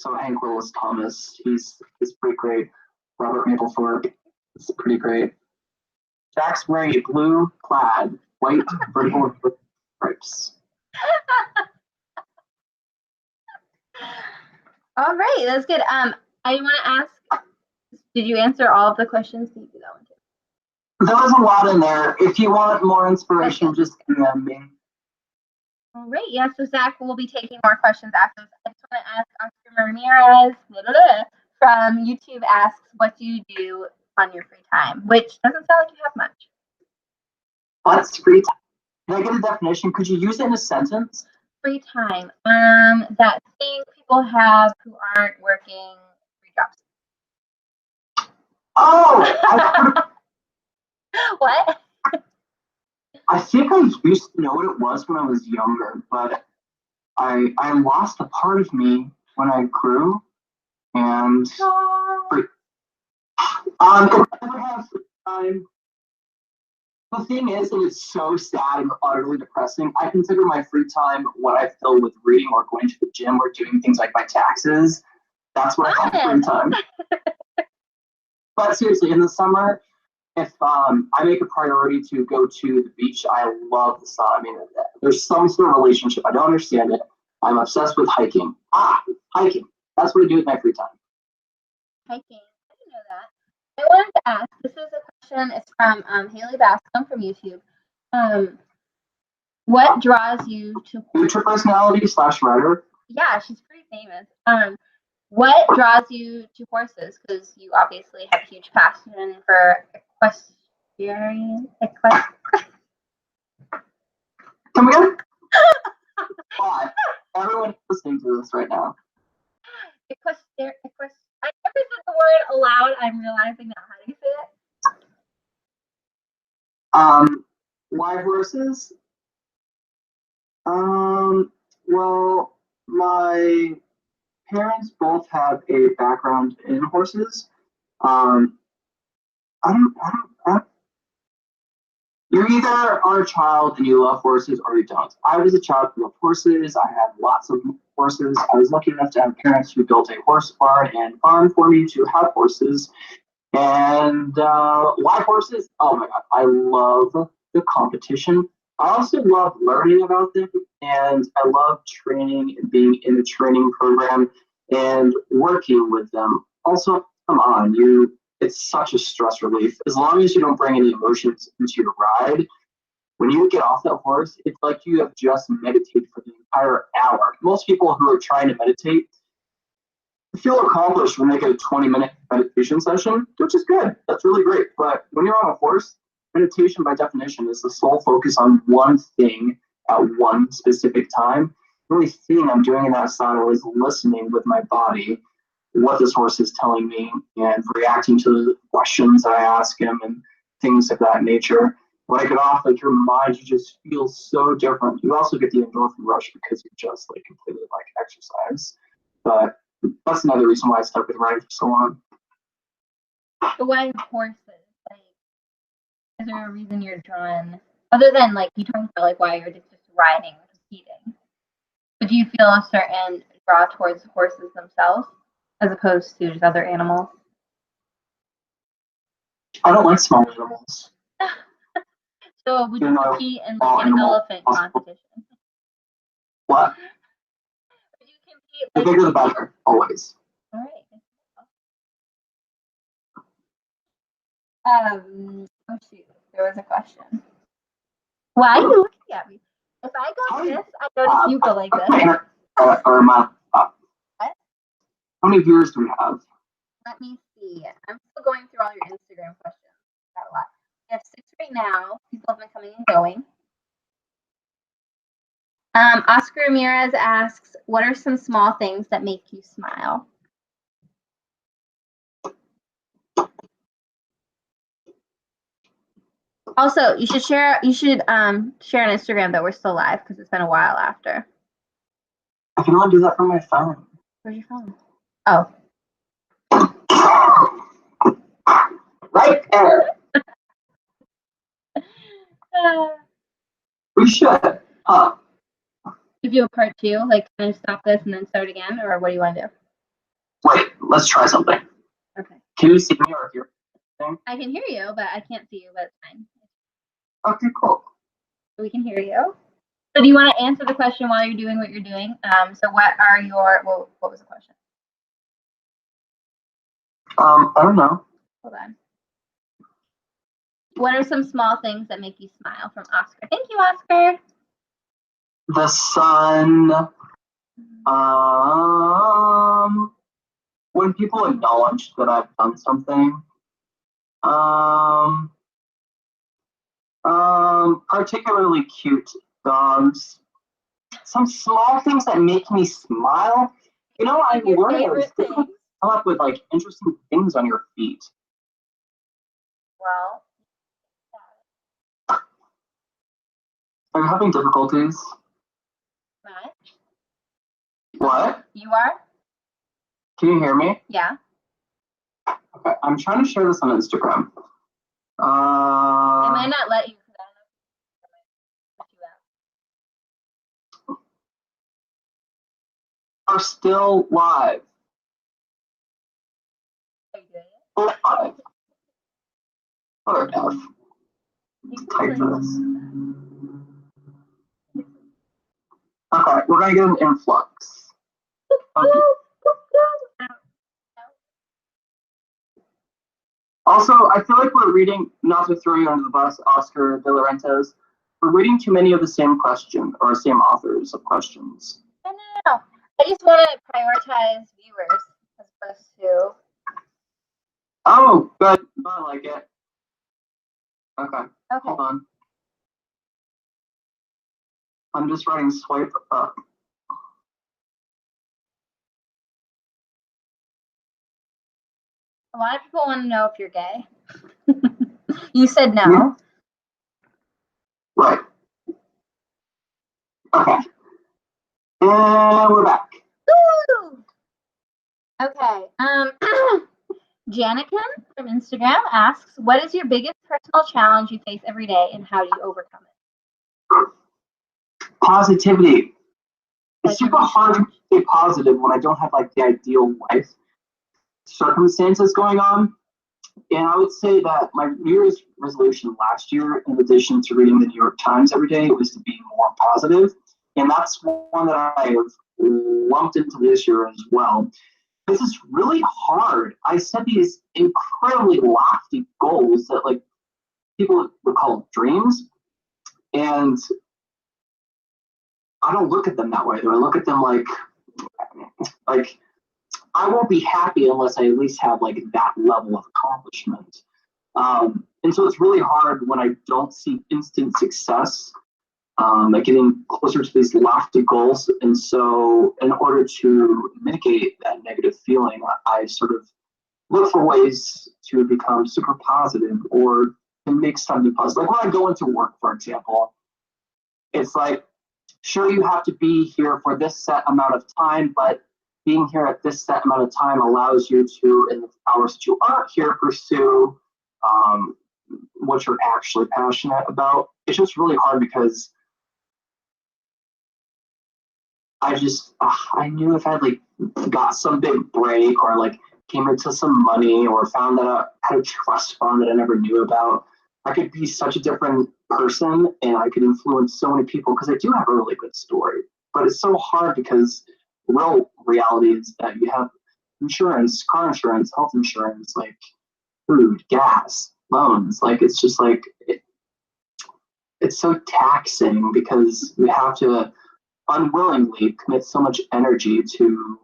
B: So Hank Willis Thomas, he's pretty great. Robert Mapplethorpe is pretty great. Jack's wearing a blue plaid, white vertical stripes.
A: All right, that's good. I want to ask, did you answer all of the questions? Can you do that one too?
B: There was a lot in there. If you want more inspiration, just DM me.
A: All right, yeah, so Zach will be taking more questions after this. I just want to ask Oscar Ramirez from YouTube asks, what do you do on your free time? Which doesn't sound like you have much.
B: What's free time? Can I get a definition? Could you use it in a sentence?
A: Free time. That thing people have who aren't working 3 jobs.
B: Oh!
A: What?
B: I think I used to know what it was when I was younger, but I lost a part of me when I grew, and I never have free time. The thing is, and it's so sad and utterly depressing, I consider my free time what I fill with reading or going to the gym or doing things like my taxes. That's what I call free time. But seriously, in the summer, if I make a priority to go to the beach, I love the sun. I mean, there's some sort of relationship. I don't understand it. I'm obsessed with hiking. Hiking. That's what I do with my free time.
A: Hiking. I didn't know that. I wanted to ask, this is a question, it's from Haley Bascom from YouTube. What draws you to
B: Future personality / writer.
A: Yeah, she's pretty famous. What draws you to horses? Because you obviously have a huge passion for equestrian.
B: Come again? Why? Everyone listening to this right now.
A: I never said the word aloud. I'm realizing now. How do you say it?
B: Why horses? Well, my parents both have a background in horses. I don't. You either are a child and you love horses or you don't. I was a child who loved horses. I had lots of horses. I was lucky enough to have parents who built a horse barn and farm for me to have horses. And why horses? Oh my God, I love the competition. I also love learning about them, and I love training and being in the training program and working with them. Also, come on, it's such a stress relief. As long as you don't bring any emotions into your ride, when you get off that horse, it's like you have just meditated for the entire hour. Most people who are trying to meditate feel accomplished when they get a 20-minute meditation session, which is good. That's really great. But when you're on a horse, meditation by definition is the sole focus on one thing at one specific time. The only thing I'm doing in that saddle is listening with my body what this horse is telling me and reacting to the questions I ask him and things of that nature. When I get off, like your mind, you just feel so different. You also get the endorphin rush because you just like completely like exercise. But that's another reason why I stuck with riding for so long.
A: But why horses? Like, is there a reason you're drawn, other than like you talking about like why you're just riding or competing? But do you feel a certain draw towards horses themselves as opposed to just other animals?
B: I don't like small animals.
A: So would you compete in like an elephant competition?
B: What?
A: Would you compete?
B: The bigger the better, always.
A: All right. Oh shoot, there was a question. Why are you looking at me? If I go like this, I notice you go like this. What?
B: How many viewers do we have?
A: Let me see. I'm still going through all your Instagram questions. Got a lot. We have 6 right now. People have been coming and going. Oscar Ramirez asks, what are some small things that make you smile? Also, you should share on Instagram that we're still live because it's been a while after.
B: I can only do that from my phone.
A: Where's your phone? Oh.
B: Right there. We should.
A: Give you a part 2, like kind of stop this and then start again, or what do you want to do?
B: Wait, let's try something.
A: Okay.
B: Can you see me or hear me?
A: I can hear you, but I can't see you, but it's fine.
B: Okay, cool.
A: We can hear you. So do you want to answer the question while you're doing what you're doing? So what are your, what was the question?
B: I don't know.
A: Hold on. What are some small things that make you smile from Oscar? Thank you, Oscar.
B: The sun. When people acknowledge that I've done something. Particularly cute dogs. Some small things that make me smile. You know, I've learned that it's difficult to come up with like interesting things on your feet.
A: Well,
B: Are you having difficulties? What?
A: You are?
B: Can you hear me?
A: Yeah.
B: Okay, I'm trying to share this on Instagram.
A: It might not let you.
B: Are still live.
A: Are you doing it?
B: Live. Other F. Type this. Okay, we're gonna get an influx. Okay. Also, I feel like we're reading, not to throw you under the bus, Oscar De Laurentiis, we're reading too many of the same question or same authors of questions.
A: No. I just want to prioritize viewers as opposed to.
B: Oh, good. I like it. Okay. Hold on. I'm just writing swipe up.
A: A lot of people want to know if you're gay. You said no.
B: Yeah. Right. Okay. And we're back.
A: Woo! Okay. Janikin from Instagram asks, what is your biggest personal challenge you face every day and how do you overcome it?
B: Positivity. It's super hard to stay positive when I don't have like the ideal life circumstances going on. And I would say that my New Year's resolution last year, in addition to reading the New York Times every day, was to be more positive. And that's one that I have lumped into this year as well. This is really hard. I set these incredibly lofty goals that like people would call dreams. And I don't look at them that way. I look at them like I won't be happy unless I at least have like that level of accomplishment. And so it's really hard when I don't see instant success, like getting closer to these lofty goals. And so in order to mitigate that negative feeling, I sort of look for ways to become super positive or to make something positive. Like when I go into work, for example, it's like, sure, you have to be here for this set amount of time, but being here at this set amount of time allows you to, in the hours that you aren't here, pursue what you're actually passionate about. It's just really hard because I knew if I like got some big break or like came into some money or found that I had a trust fund that I never knew about, I could be such a different person and I could influence so many people because I do have a really good story. But it's so hard because the real reality is that you have insurance, car insurance, health insurance, like food, gas, loans. Like it's just like it's so taxing because you have to unwillingly commit so much energy to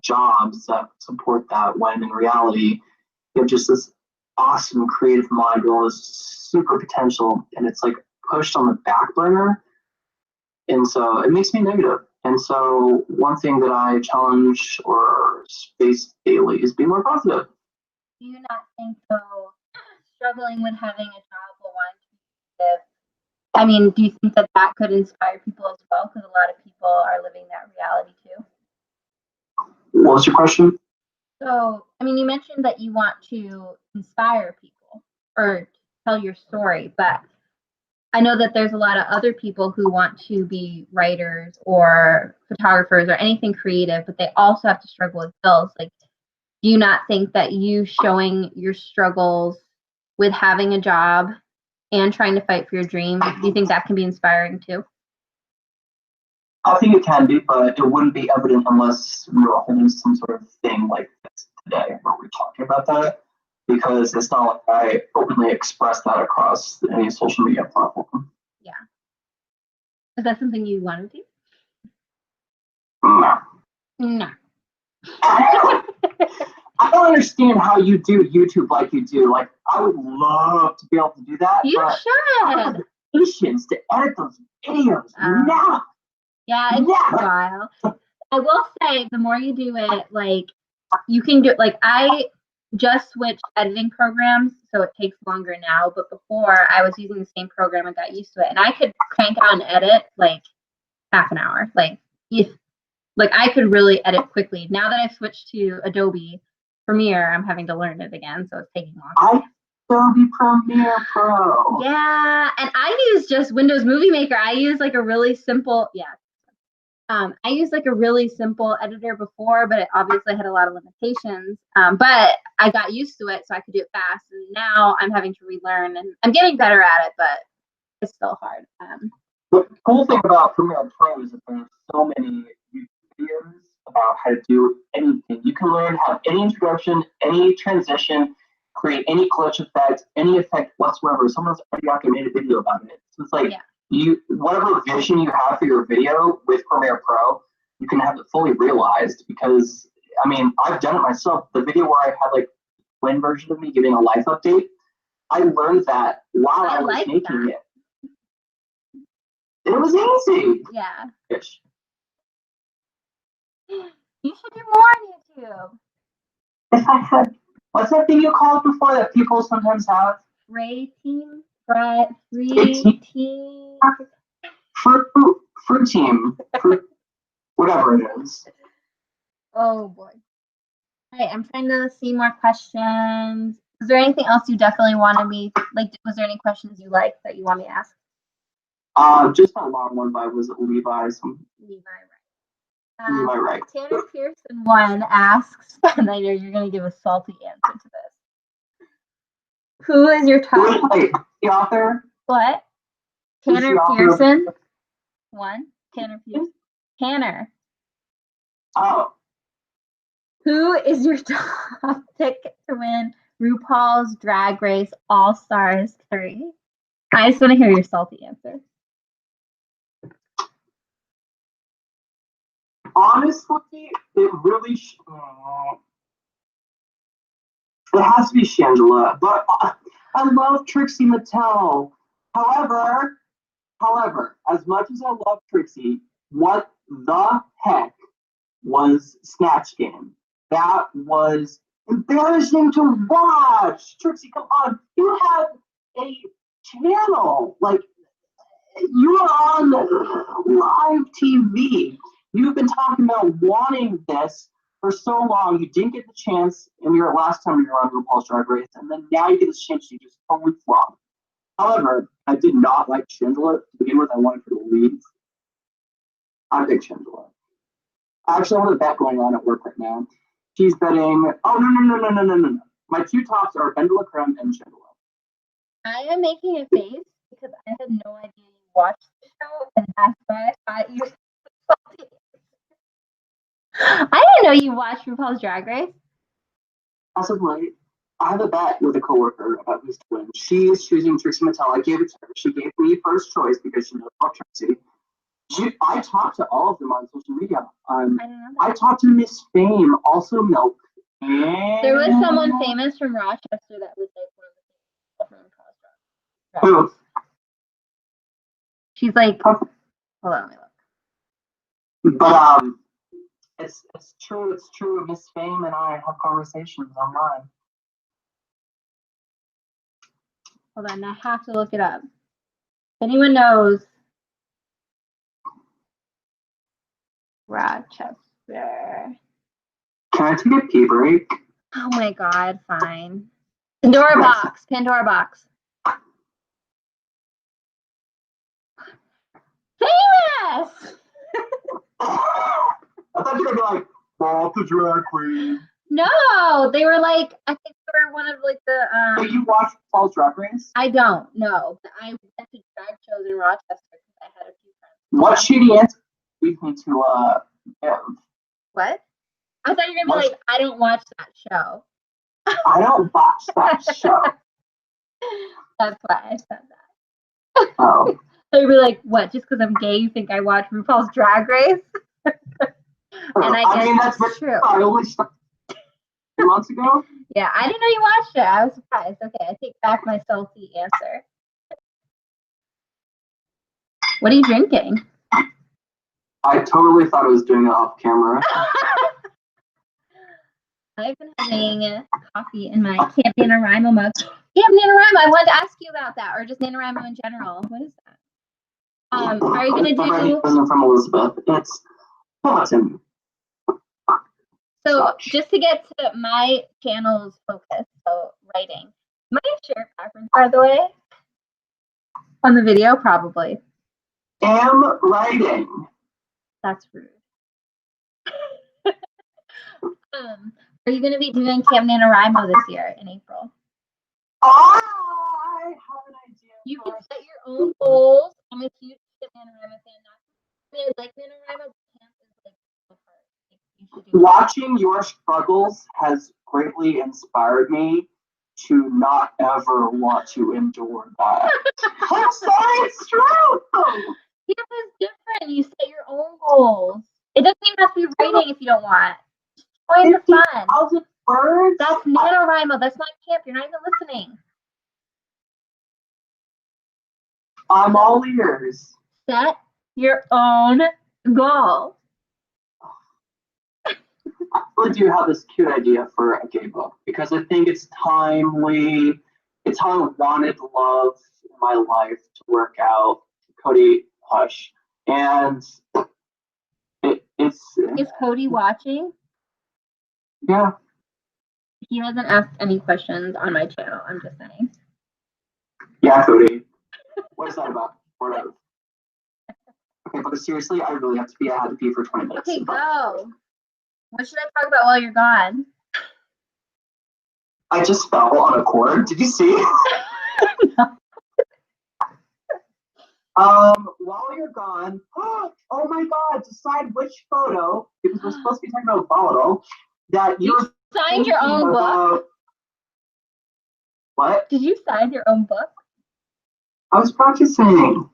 B: jobs that support that when in reality you have just this awesome creative mind with all this super potential and it's like pushed on the back burner. And so it makes me negative. And so one thing that I challenge or face daily is be more positive.
A: Do you not think though struggling with having a job will want to be positive? I mean, do you think that that could inspire people as well? Because a lot of people are living that reality too.
B: What was your question?
A: So, I mean, you mentioned that you want to inspire people or tell your story, but I know that there's a lot of other people who want to be writers or photographers or anything creative, but they also have to struggle with bills. Like, do you not think that you showing your struggles with having a job and trying to fight for your dream, do you think that can be inspiring too?
B: I think it can be, but it wouldn't be evident unless we were holding some sort of thing like this today where we're talking about that. Because it's not like I openly express that across any social media platform.
A: Yeah. Is that something you want to do?
B: No.
A: No.
B: I don't understand how you do YouTube like you do. Like, I would love to be able to do that.
A: You
B: but I don't have
A: should.
B: the patience to edit those videos. No.
A: Yeah, it's a while. I will say, the more you do it, like, you can do, like, I just switched editing programs, so it takes longer now, but before I was using the same program and got used to it, and I could crank out and edit, like, half an hour. Like, I could really edit quickly. Now that I've switched to Adobe Premiere, I'm having to learn it again, so it's taking longer.
B: Adobe Premiere Pro.
A: Yeah, and I use just Windows Movie Maker. I use like a really simple, I used like a really simple editor before, but it obviously had a lot of limitations. But I got used to it, so I could do it fast. And now I'm having to relearn, and I'm getting better at it, but it's still hard.
B: The cool thing about Premiere Pro is that there's so many YouTube videos about how to do anything. You can learn how any introduction, any transition, create any glitch effect, any effect whatsoever. Someone's already made a video about it. So it's like whatever vision you have for your video with Premiere Pro, you can have it fully realized. Because I mean, I've done it myself. The video where I had like twin version of me giving a life update, I learned that while I was making it. It was easy.
A: Yeah.
B: Ish.
A: You should do more on YouTube.
B: If I had, what's that thing you called before that people sometimes have?
A: Free team.
B: Fruit team. Whatever it is.
A: Oh boy. Hey, I'm trying to see more questions. Is there anything else you definitely wanted me, like, was there any questions you liked that you want me to ask?
B: Just a long one by, was it Levi?
A: Levi Wright.
B: Levi Wright.
A: Tanner Pearson one asks, and I know you're going to give a salty answer to this. Who is your top?
B: Wait, the author?
A: What? Tanner Pearson one. Tanner Pearson. Tanner.
B: Oh.
A: Who is your top pick to win RuPaul's Drag Race All Stars 3? I just want to hear your salty answer.
B: Honestly, it really it has to be Shangela, but I love Trixie Mattel. However, as much as I love Trixie, what the heck was Snatch Game? That was embarrassing to watch. Trixie, come on, you have a channel, like you are on live TV. You've been talking about wanting this for so long. You didn't get the chance in your last time you were on RuPaul's Drag Race, and then now you get this chance. You just totally flop. However, I did not like Shangela to begin with. I wanted her to leave. I picked Shangela. I actually have a bet going on at work right now. She's betting. Oh no! My two tops are Vendela Creme and Shangela.
A: I am making a face because I had no idea you watched the show, and that's why I thought you were salty. I didn't know you watched RuPaul's Drag Race.
B: As of late, I have a bet with a coworker about who's to win. She is choosing Trixie Mattel. I gave it to her. She gave me first choice because she knows about Trixie. I talked to all of them on social media. I talked to Miss Fame, also Milk.
A: There was someone famous from Rochester that was like one of the people from RuPaul's Drag Race. She's like, hold on, let me look.
B: But it's true. Miss Fame and I have conversations online.
A: Hold on, I have to look it up. If anyone knows Rochester.
B: Can I take a pee break?
A: Oh my god, fine. Pandora box. Yes.
B: I thought you were gonna be like, Bob the drag queen.
A: No, they were like, I think they were one of like the
B: But you watched RuPaul's Drag Race?
A: I don't know. I went to drag shows in Rochester because I had a few friends.
B: What shitty answer lead me to give?
A: What? I thought you were gonna be like, I don't watch that show.
B: I don't watch that show.
A: That's why I said that.
B: Oh.
A: So you'd be like, what? Just because I'm gay, you think I watch RuPaul's Drag Race? And I
B: mean,
A: guess
B: that's
A: true.
B: I only started 2 months ago.
A: Yeah, I didn't know you watched it. I was surprised. Okay, I take back my salty answer. What are you drinking?
B: I totally thought I was doing it off camera.
A: I've been having coffee in my Camp NaNoWriMo mug. Camp NaNoWriMo, I wanted to ask you about that, or just NaNoWriMo in general. What is that? Are you gonna do?
B: From Elizabeth. It's Hilton.
A: So just to get to my channel's focus, so writing. Am I gonna share a preference, by the way? On the video, probably.
B: Am writing.
A: That's rude. Are you going to be doing Camp NaNoWriMo this year in April?
B: I have an idea.
A: You can set your own goals. I'm a huge Camp NaNoWriMo fan. I like NaNoWriMo, but camp is like so hard.
B: Watching your struggles has greatly inspired me to not ever want to endure that. I'm sorry, it's true.
A: Camp is different. You set your own goals. It doesn't even have to be writing if you don't want. Join the fun.
B: Words?
A: That's NaNoWriMo. That's not camp. You're not even listening.
B: I'm all ears.
A: Set your own goal.
B: I really do have this cute idea for a gay book because I think it's timely. It's how I wanted love in my life to work out. Cody Hush. And it's.
A: Is Cody watching?
B: Yeah.
A: He hasn't asked any questions on my channel. I'm just saying.
B: Yeah, Cody. What is that about? Whatever. Okay, but seriously, I really have to pee. I had to pee for 20 minutes.
A: Okay, go. What should I talk about while you're gone?
B: I just fell on a cord. Did you see?
A: No.
B: While you're gone, oh my God, decide which photo, because we're supposed to be talking about volatile, that
A: you signed your own book.
B: What?
A: Did you sign your own book?
B: I was practicing.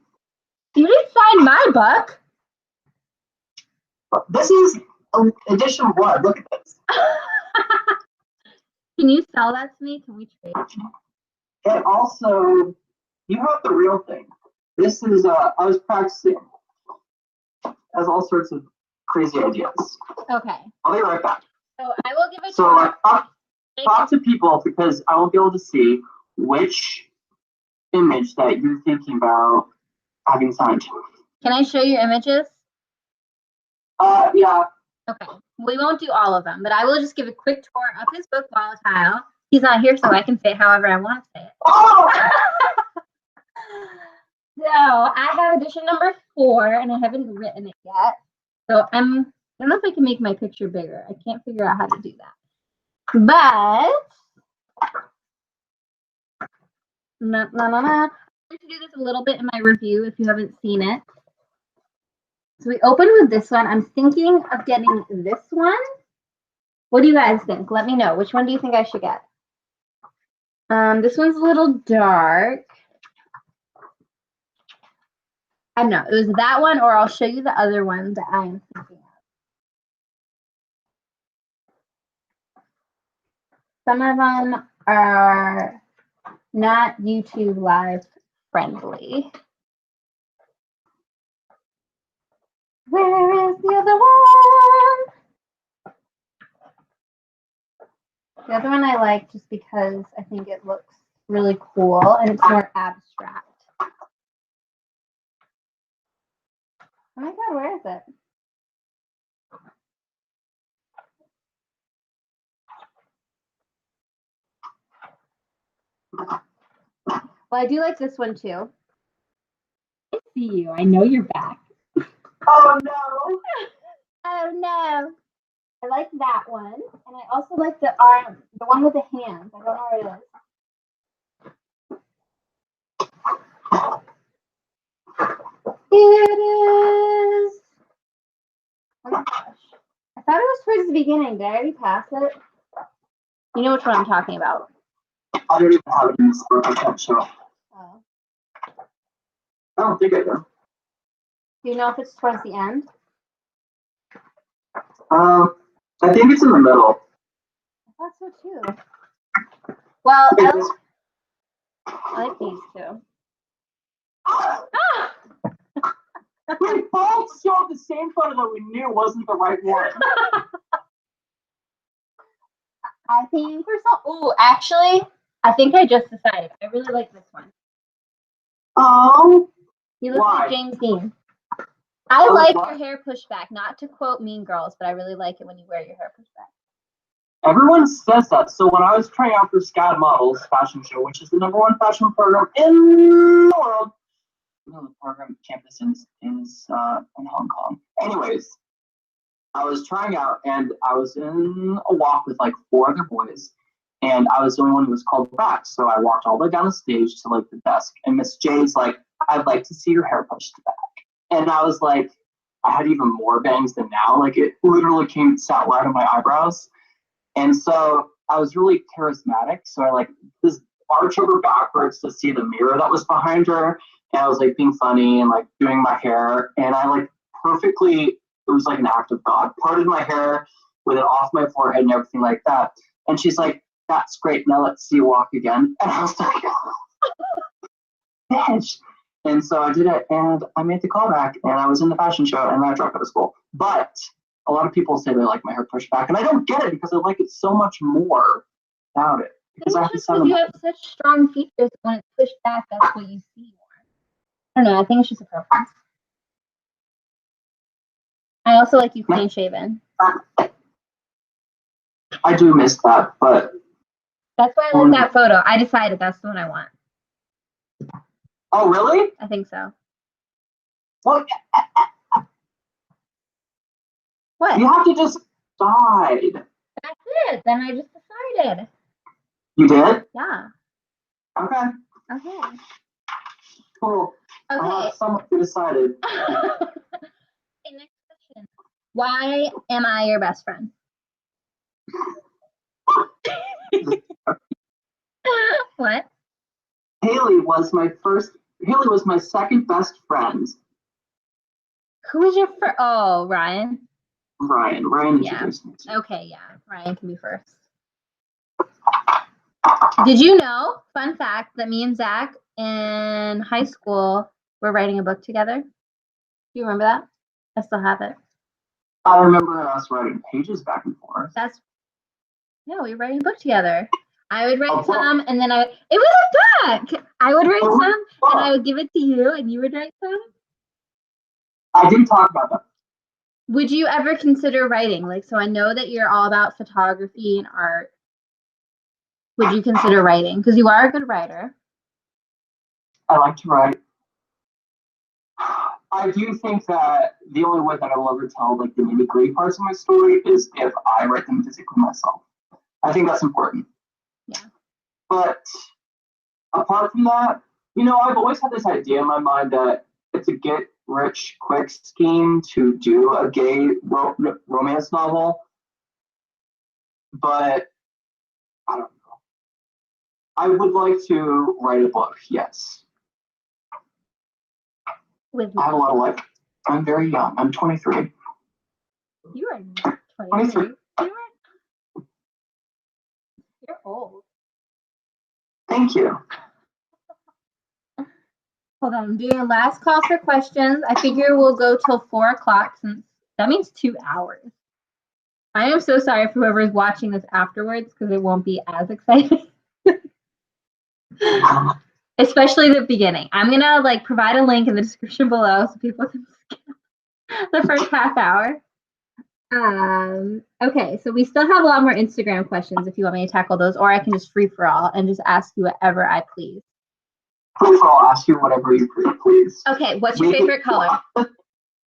A: You didn't sign my book.
B: This is edition 1. Look at this.
A: Can you sell that to me? Can we trade?
B: And also, you have the real thing. This is, I was practicing. Has all sorts of crazy ideas.
A: Okay.
B: I'll be right back.
A: So I will give it
B: So talk to people because I won't be able to see which image that you're thinking about having signed.
A: Can I show you images?
B: Yeah.
A: Okay. We won't do all of them, but I will just give a quick tour of his book, Volatile. He's not here, so I can say it however I want to say it.
B: Oh!
A: So I have edition number 4, and I haven't written it yet. So I don't know if I can make my picture bigger. I can't figure out how to do that. But I'm going to do this a little bit in my review if you haven't seen it. So we open with this one. I'm thinking of getting this one. What do you guys think? Let me know. Which one do you think I should get? This one's a little dark. I don't know. It was that one, or I'll show you the other one that I'm thinking of. Some of them are not YouTube Live friendly. Where is the other one? The other one I like just because I think it looks really cool and it's more abstract. Oh my God, where is it? Well, I do like this one too. I see you. I know you're back.
B: Oh no!
A: Oh no. I like that one. And I also like the arm, the one with the hands. I don't know where it is. Here it is. Oh my gosh. I thought it was towards the beginning. Did I already pass it? You know which one I'm talking about.
B: I don't even have it in this book. I can't show.
A: Oh.
B: I don't think I do.
A: Do you know if it's towards the end?
B: I think it's in the middle.
A: I thought so too. Well, I like these too. Ah!
B: We both showed the same photo that we knew wasn't the right one.
A: I think we're so. Oh, actually, I think I just decided. I really like this one.
B: Oh.
A: You look
B: Why?
A: like James Dean. I like your hair pushed back. Not to quote Mean Girls, but I really like it when you wear your hair pushed back.
B: Everyone says that. So when I was trying out for SCAD Models fashion show, which is the #1 fashion program in the world, the program campus is in Hong Kong. Anyways, I was trying out and I was in a walk with like 4 other boys, and I was the only one who was called back. So I walked all the way down the stage to like the desk, and Miss J's like, "I'd like to see your hair pushed back." And I was like, I had even more bangs than now. Like it literally sat right on my eyebrows. And so I was really charismatic. So I like this arch over backwards to see the mirror that was behind her. And I was like being funny and like doing my hair. And I like perfectly, it was like an act of God, parted my hair with it off my forehead and everything like that. And she's like, "That's great. Now let's see you walk again." And I was like, bitch. And so I did it and I made the callback and I was in the fashion show and I dropped out of school. But a lot of people say they like my hair pushed back, and I don't get it because I like it so much more without it. Because I have to
A: you have such strong features. When it's pushed back, that's what you see more. I don't know. I think it's just a preference. I also like you clean shaven.
B: I do miss that, but
A: that's why I like that photo. I decided that's the one I want.
B: Oh, really?
A: I think so.
B: What?
A: What?
B: You have to just decide.
A: That's it. Then I just decided.
B: You did?
A: Yeah.
B: Okay.
A: Okay.
B: Cool.
A: Okay.
B: Someone who decided.
A: Okay, next question. Why am I your best friend? What?
B: Haley was my second best friend.
A: Who was your first? Oh, Ryan.
B: Ryan
A: introduced me. Okay, yeah. Ryan can be first. Did you know, fun fact, that me and Zach in high school were writing a book together? Do you remember that? I still have it.
B: I remember us writing pages back and forth.
A: We were writing a book together. I would write some, and then it was a book. I would write some, and I would give it to you, and you would write some.
B: I didn't talk about that.
A: Would you ever consider writing? Like, so I know that you're all about photography and art. Would you consider writing? Because you are a good writer.
B: I like to write. I do think that the only way that I will ever tell like the nitty-gritty parts of my story is if I write them physically myself. I think that's important.
A: Yeah.
B: But apart from that, I've always had this idea in my mind that it's a get-rich-quick scheme to do a gay romance novel. But I don't know. I would like to write a book, yes. I have a lot of life. I'm very young. I'm 23.
A: You are not 23. You're old.
B: Thank you.
A: Hold on, I'm doing a last call for questions. I figure we'll go till 4 o'clock since that means 2 hours. I am so sorry for whoever is watching this afterwards because it won't be as exciting. Especially the beginning. I'm gonna provide a link in the description below so people can skip the first half hour. Okay, so we still have a lot more Instagram questions if you want me to tackle those, or I can just free for all and just ask you whatever I please.
B: Free for all, ask you whatever you please.
A: Okay, what's your favorite color?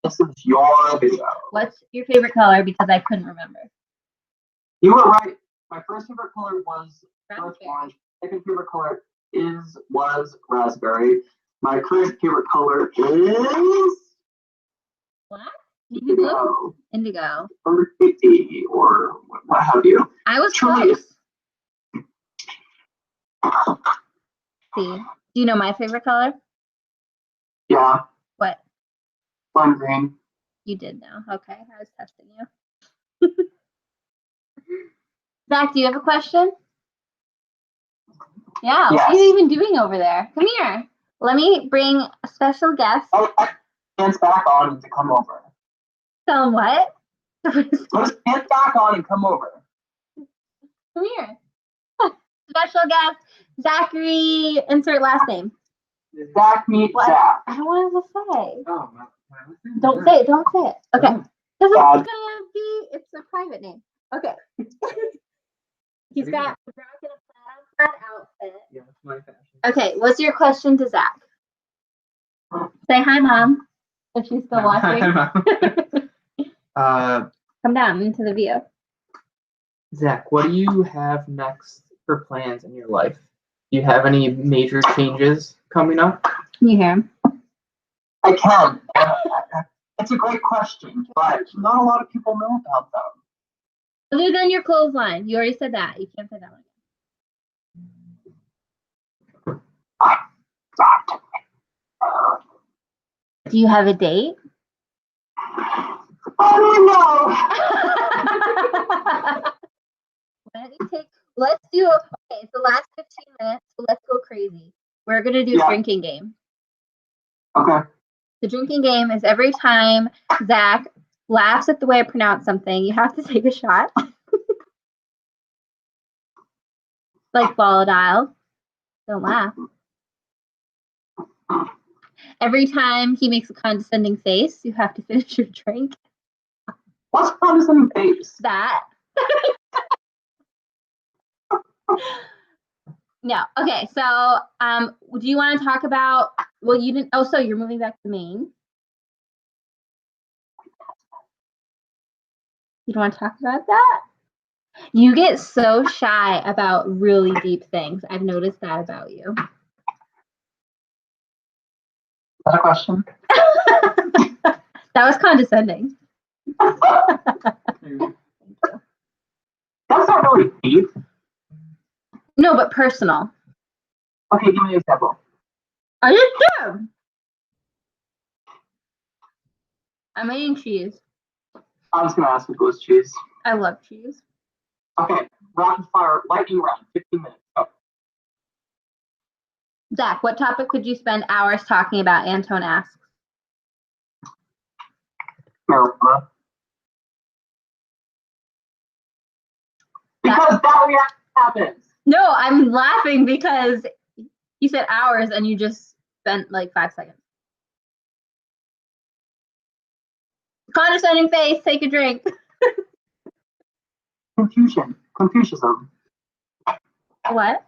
B: This is your video.
A: What's your favorite color? Because I couldn't remember.
B: You were right. My first favorite color was
A: Raspberry.
B: orange. Second favorite color was raspberry. My current favorite color is
A: Black?
B: indigo.
A: Indigo.
B: Or 50 or what have you.
A: I was
B: Truly.
A: close. See, do you know my favorite color?
B: Yeah,
A: What?
B: lime green.
A: You did know. Okay, I was testing you. Zach, do you have a question? Yeah,
B: Yes.
A: what are you even doing over there? Come here. Let me bring a special guest.
B: Oh, pants back on to come over.
A: Tell him what?
B: Put his pants back on and come over.
A: Come here. Special guest, Zachary, insert last name.
B: Zach meet
A: What?
B: Zach.
A: I don't want to say.
B: Oh,
A: Don't say it. Don't say it. Okay.
B: Oh.
A: Because
B: God.
A: it's gonna be. It's a private name. Okay. He's got a plaid outfit.
B: Yeah, it's my fashion.
A: Okay. What's your question to Zach? Say hi, Mom. If she's still watching. Come down into the view.
C: Zach, what do you have next for plans in your life? Do you have any major changes coming up?
A: Can you hear him?
B: I can. It's a great question, but not a lot of people know about them.
A: Other than your clothesline. You already said that. You can't say that one. Do you have a date?
B: I don't know.
A: Let's do okay, it's the last 15 minutes, so let's go crazy. We're gonna do a drinking game.
B: Okay.
A: The drinking game is every time Zach laughs at the way I pronounce something, you have to take a shot. Like volatile. Don't laugh. Every time he makes a condescending face, you have to finish your drink.
B: What's condescending face?
A: That. No. Okay. So, do you want to talk about? Well, you didn't. Oh, so you're moving back to Maine. You don't want to talk about that? You get so shy about really deep things. I've noticed that about you.
B: Is that a question?
A: That was condescending.
B: That's not really deep.
A: No, but personal.
B: Okay, give me an example.
A: I did too. I'm eating cheese.
B: I was going to ask if it was cheese.
A: I love cheese.
B: Okay, rapid fire, lightning round, 15 minutes. Go.
A: Zach, what topic could you spend hours talking about? Antone asks.
B: Marijuana. Because that reaction happens.
A: No, I'm laughing because you said hours and you just spent like 5 seconds. Condescending face, take a drink.
B: Confucianism.
A: What?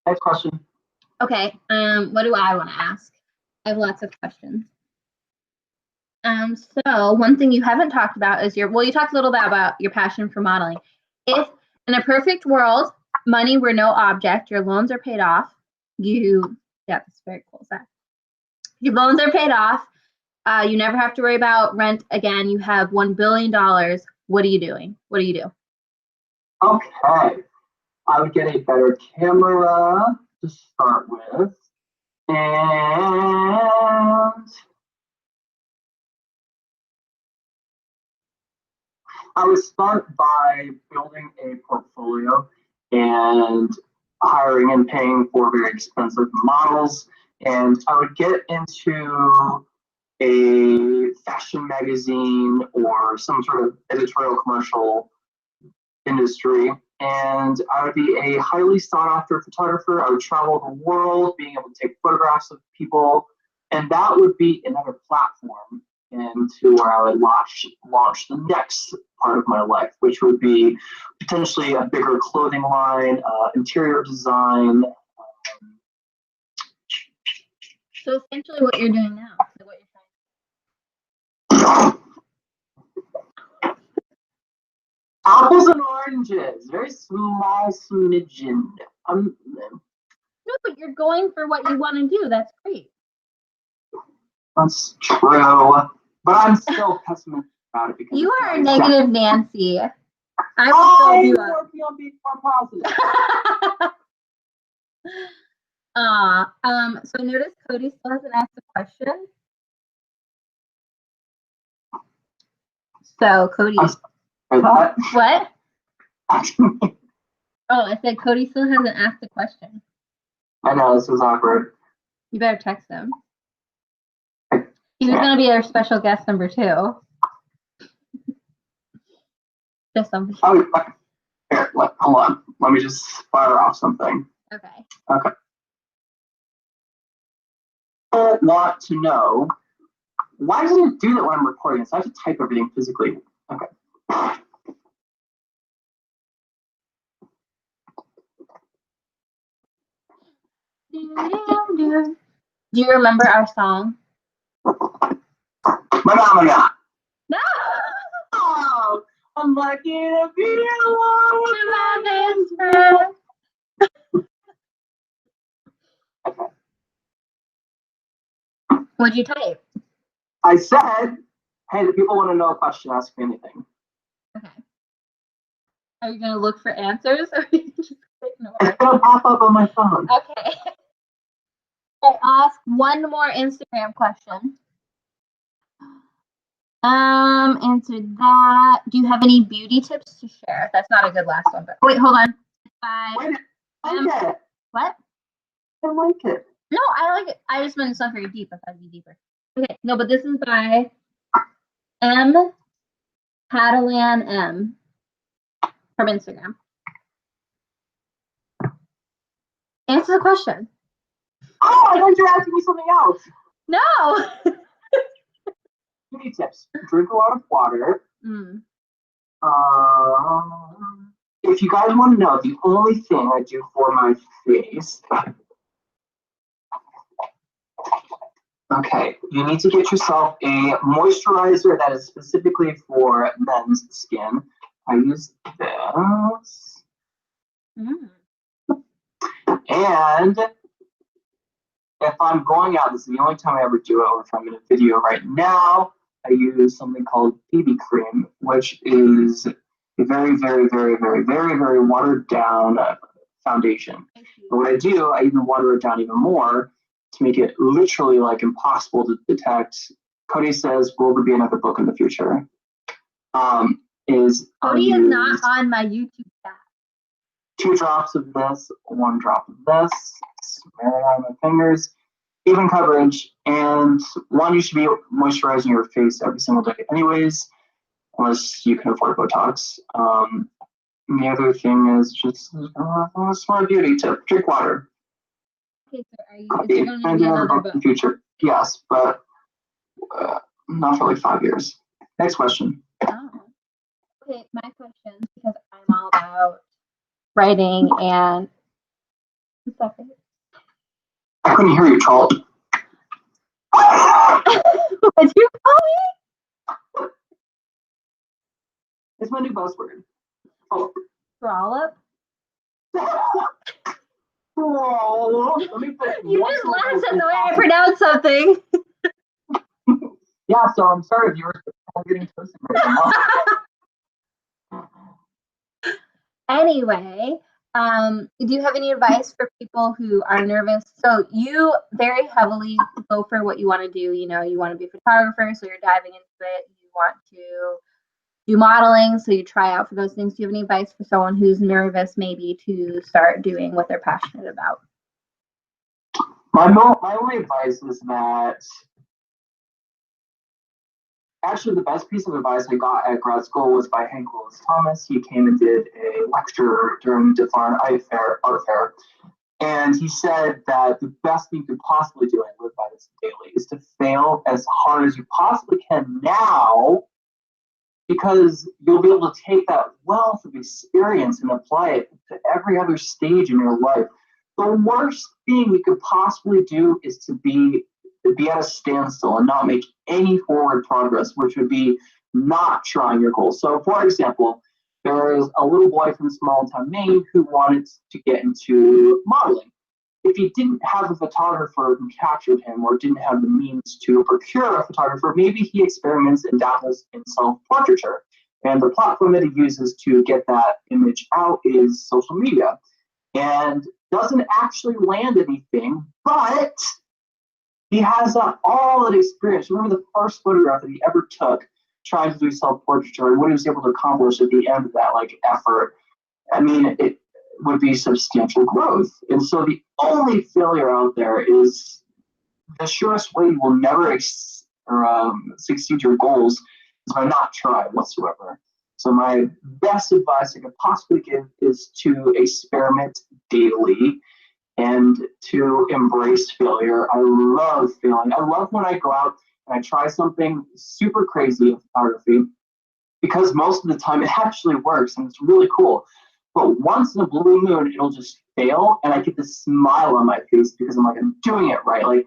B: Next question.
A: Okay, what do I want to ask? I have lots of questions. So one thing you haven't talked about is you talked a little bit about your passion for modeling. If in a perfect world, money were no object, your loans are paid off, that's very cool, Zach. Your loans are paid off, you never have to worry about rent again, you have $1 billion, what are you doing? What do you do?
B: Okay. I would get a better camera to start with. And I would start by building a portfolio and hiring and paying for very expensive models. And I would get into a fashion magazine or some sort of editorial commercial industry. And I would be a highly sought after photographer. I would travel the world, being able to take photographs of people. And that would be another platform into where I would launch the next part of my life, which would be potentially a bigger clothing line, interior design,
A: So essentially what you're doing now. So what you're
B: Apples and oranges. Very small smidgen.
A: No, but you're going for what you want to do. That's great.
B: That's true. But I'm still pessimistic about it because
A: You
B: it's
A: are a
B: not
A: negative Nancy. I will
B: I'm
A: build you up.
B: working on being more positive.
A: So notice Cody still hasn't asked a question. So Cody, what? Oh, I said Cody still hasn't asked a question.
B: I know, this was awkward.
A: You better text him. He was gonna be our special guest number 2. Just something.
B: Oh, here, hold on. Let me just fire off something.
A: Okay.
B: Okay. I want to know, why does it do that when I'm recording? So I have to type everything physically. Okay.
A: Do you remember our song?
B: My mama.
A: No.
B: Oh, I'm lucky to be alone with my best friend. Okay.
A: What'd you type?
B: I said, hey, the people want to know a question, ask me anything.
A: Okay. Are you gonna look for answers or are you just ignore?
B: It's gonna pop up on my phone.
A: Okay. I'll ask one more Instagram question. Answer that. Do you have any beauty tips to share? That's not a good last one, but wait, hold on. Bye.
B: Wait, I like it.
A: What?
B: I like it.
A: No, I like it. I just meant it's not very deep. I thought it'd be deeper. Okay, no, but this is by Catalan M from Instagram. Answer the question.
B: Oh, I thought you were asking me something else.
A: No.
B: Beauty tips. Drink a lot of water. If you guys want to know, the only thing I do for my face. Okay, you need to get yourself a moisturizer that is specifically for men's skin. I use this. And if I'm going out, this is the only time I ever do it, or if I'm in a video right now, I use something called BB cream, which is a very, very, very, very, very, very watered down foundation. But what I do, I even water it down even more to make it literally like impossible to detect. Cody says, will there be another book in the future?
A: Cody is not on my YouTube chat.
B: 2 drops of this, 1 drop of this, smear it on my fingers, even coverage, and one, you should be moisturizing your face every single day anyways, unless you can afford Botox. And the other thing is just a smart beauty tip, drink water.
A: Okay, so is there going to be another book?
B: In the future? Yes, but not for like 5 years. Next question.
A: Oh. Okay, my question, because I'm all about writing and stuff.
B: I couldn't hear you, Charles.
A: What'd you call me?
B: It's my new buzzword. Oh.
A: Trollop?
B: Oh, let me put
A: you just laughed at the way I pronounce something.
B: Yeah, so I'm sorry if you were getting toasted right now.
A: Anyway, do you have any advice for people who are nervous? So you very heavily go for what you want to do. You know, you want to be a photographer, so you're diving into it. You want to do modeling, so you try out for those things. Do you have any advice for someone who's nervous maybe to start doing what they're passionate about?
B: My only advice is that actually the best piece of advice I got at grad school was by Hank Willis Thomas. He came and did a lecture during Difflin Art Fair. And he said that the best thing you could possibly do, and I live by this daily, is to fail as hard as you possibly can now, because you'll be able to take that wealth of experience and apply it to every other stage in your life. The worst thing you could possibly do is to be be at a standstill and not make any forward progress, which would be not trying your goals. So, for example, there's a little boy from small town Maine who wanted to get into modeling. If he didn't have a photographer who captured him or didn't have the means to procure a photographer, maybe he experiments and dabbles in self-portraiture. And the platform that he uses to get that image out is social media. And doesn't actually land anything, but he has all that experience. Remember the first photograph that he ever took trying to do self-portraiture and what he was able to accomplish at the end of that effort. I mean, it would be substantial growth. And so the only failure out there is the surest way you will never succeed your goals is by not trying whatsoever. So my best advice I could possibly give is to experiment daily and to embrace failure. I love failing. I love when I go out and I try something super crazy in photography, because most of the time it actually works and it's really cool. But once in a blue moon, it'll just fail, and I get this smile on my face because I'm like, I'm doing it right. Like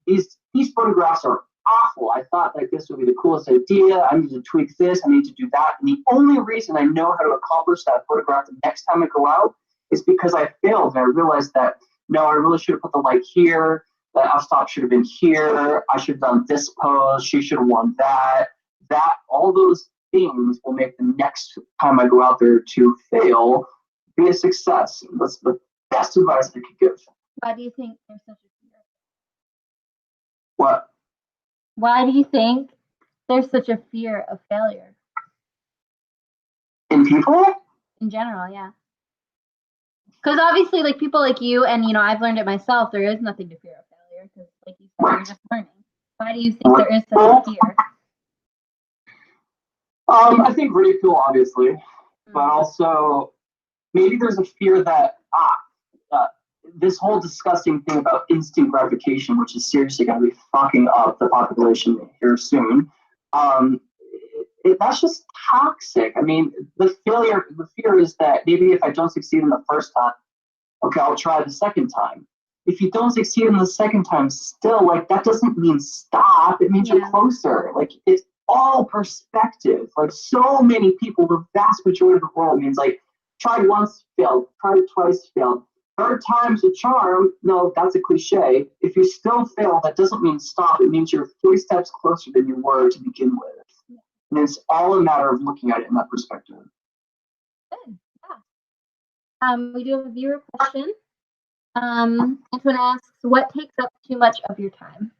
B: these photographs are awful. I thought this would be the coolest idea. I need to tweak this. I need to do that. And the only reason I know how to accomplish that photograph the next time I go out is because I failed and I realized that no, I really should have put the light here. That f-stop should have been here. I should have done this pose. She should have worn that. All those things will make the next time I go out there to fail be a success. That's the best advice I could give.
A: Why do you think there's such a fear?
B: What?
A: Why do you think there's such a fear of failure?
B: In people?
A: In general, yeah. Because obviously, people like you, and I've learned it myself, there is nothing to fear of failure, because like you said, you're just learning. Why do you think there is such a fear?
B: I think ridicule, obviously, but also maybe there's a fear that this whole disgusting thing about instant gratification, which is seriously going to be fucking up the population here soon. That's just toxic. I mean, the fear is that maybe if I don't succeed in the first time, okay, I'll try the second time. If you don't succeed in the second time, still, that doesn't mean stop. It means you're closer. It's all perspective. So many people, the vast majority of the world means tried once, failed, tried twice, failed. Third time's a charm. No, that's a cliche. If you still fail, that doesn't mean stop. It means you're 3 steps closer than you were to begin with. And it's all a matter of looking at it in that perspective.
A: Good. Yeah. We do have a viewer question. This one asks, what takes up too much of your time?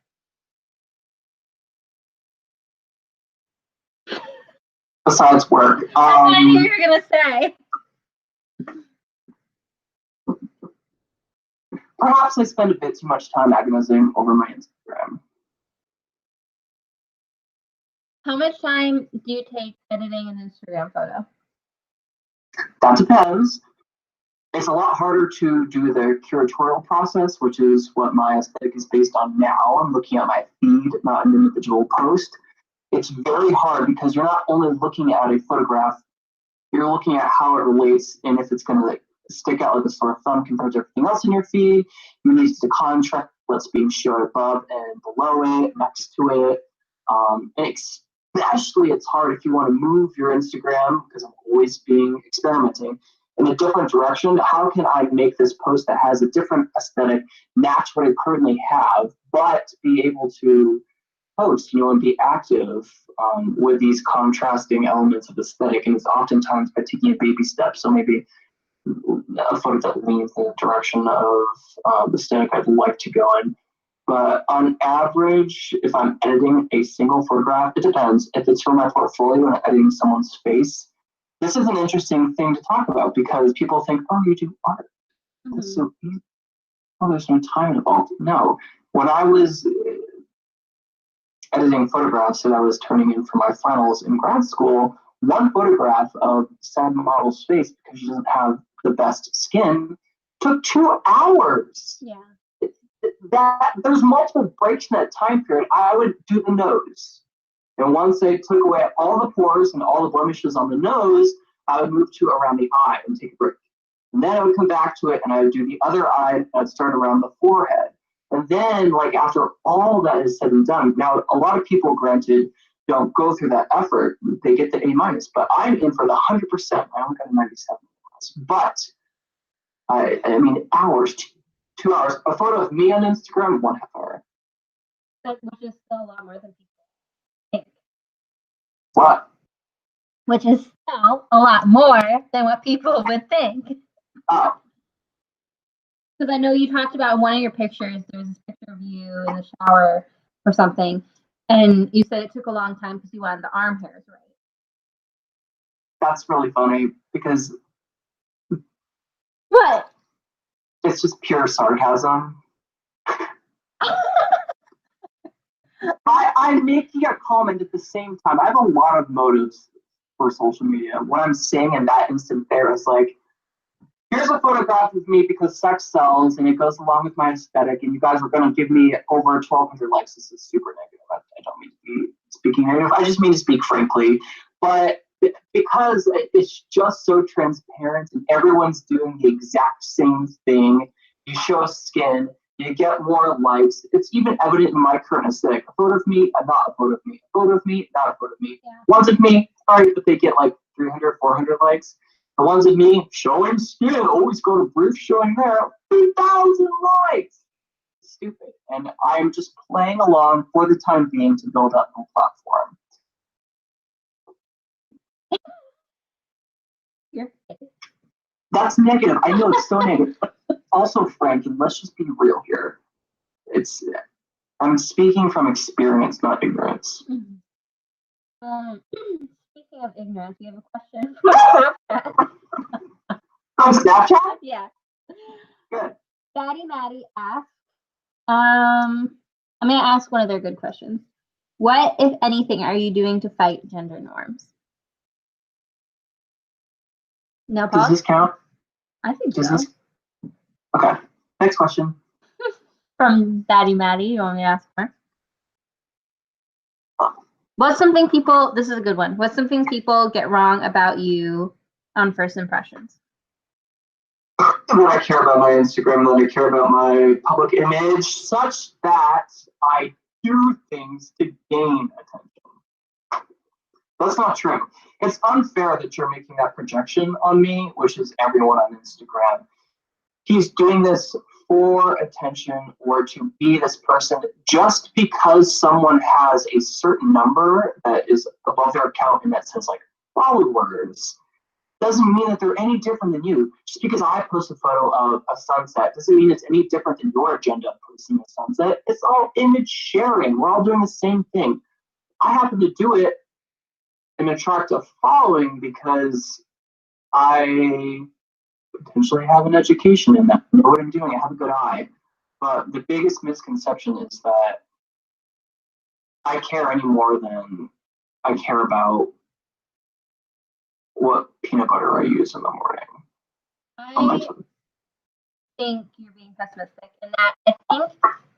B: Besides work.
A: That's what I knew you were gonna say.
B: Perhaps I spend a bit too much time agonizing over my Instagram.
A: How much time do you take editing an Instagram photo?
B: That depends. It's a lot harder to do the curatorial process, which is what my aesthetic is based on now. I'm looking at my feed, not an individual post. It's very hard because you're not only looking at a photograph, you're looking at how it relates and if it's going to stick out like a sore thumb compared to everything else in your feed. You need to contrast what's being shown above and below it, next to it. And especially it's hard if you want to move your Instagram, because I'm always experimenting in a different direction. How can I make this post that has a different aesthetic match what I currently have, but be able to post, and be active with these contrasting elements of aesthetic? And it's oftentimes by taking a baby step. So maybe a photo that leans in the direction of the aesthetic I'd like to go in. But on average, if I'm editing a single photograph, it depends. If it's for my portfolio and I'm editing someone's face, this is an interesting thing to talk about because people think, oh, you do art. That's so easy. Oh, there's no time involved. No. When I was editing photographs that I was turning in for my finals in grad school, one photograph of said model's face, because she doesn't have the best skin, took 2 hours.
A: Yeah.
B: There's multiple breaks in that time period. I would do the nose. And once I took away all the pores and all the blemishes on the nose, I would move to around the eye and take a break. And then I would come back to it and I would do the other eye and I'd start around the forehead. And then, like, after all that is said and done, now a lot of people, granted, don't go through that effort. They get the A minus, but I'm in for the 100%. I only got a 97. But I mean, hours, 2 hours. A photo of me on Instagram, 1/2 hour.
A: Which is still a lot more than people think.
B: What?
A: Which is still a lot more than what people would think.
B: Oh.
A: Because I know you talked about one of your pictures, there was this picture of you in the shower or something, and you said it took a long time because you wanted the arm hairs right.
B: That's really funny because
A: What?
B: it's just pure sarcasm. I'm making a comment at the same time. I have a lot of motives for social media. What I'm saying in that instant there is like, here's a photograph of me because sex sells and it goes along with my aesthetic, and you guys are going to give me over 1,200 likes. This is super negative. I don't mean to be speaking negative. I just mean to speak frankly. But because it's just so transparent and everyone's doing the exact same thing, you show skin, you get more likes. It's even evident in my current aesthetic. A photo of me, not a photo of me. A photo of me, not a photo of me.
A: Yeah.
B: Ones of me, sorry, but they get like 300, 400 likes. The ones of me showing skin, always go to brief showing there, 3,000 likes. Stupid. And I'm just playing along for the time being to build up my platform. That's negative. I know it's so negative. Also, Frank, and let's just be real here. I'm speaking from experience, not ignorance.
A: Speaking of ignorance, we have a question
B: On Snapchat?
A: Yeah.
B: Good.
A: Maddie asked, I'm going to ask one of their good questions. What, if anything, are you doing to fight gender norms? No, Paul?
B: Does this count?
A: I think
B: Does
A: so.
B: this? Okay. Next question.
A: From Maddie, you want me to ask more? What's something people, this is a good one. What's something people get wrong about you on first impressions?
B: When I care about my Instagram, when I care about my public image, such that I do things to gain attention. That's not true. It's unfair that you're making that projection on me, which is everyone on Instagram. He's doing this for attention or to be this person just because someone has a certain number that is above their account and that says like followers doesn't mean that they're any different than you. Just because I post a photo of a sunset doesn't mean it's any different than your agenda of posting a sunset. It's all image sharing. We're all doing the same thing. I happen to do it and attract a following because I potentially have an education in that. I know what I'm doing. I have a good eye. But the biggest misconception is that I care any more than I care about what peanut butter I use in the morning.
A: I think you're being pessimistic in that I think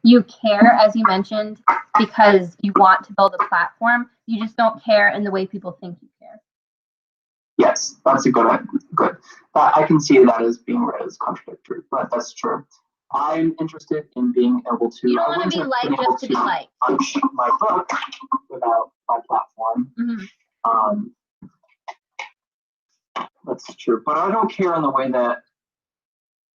A: you care, as you mentioned, because you want to build a platform. You just don't care in the way people think you care.
B: Yes, that's a good. I can see that as being read as contradictory, but that's true. I'm interested in being able to.
A: You don't want to be liked just to be liked.
B: Punch my book without my platform.
A: Mm-hmm.
B: That's true, but I don't care in the way that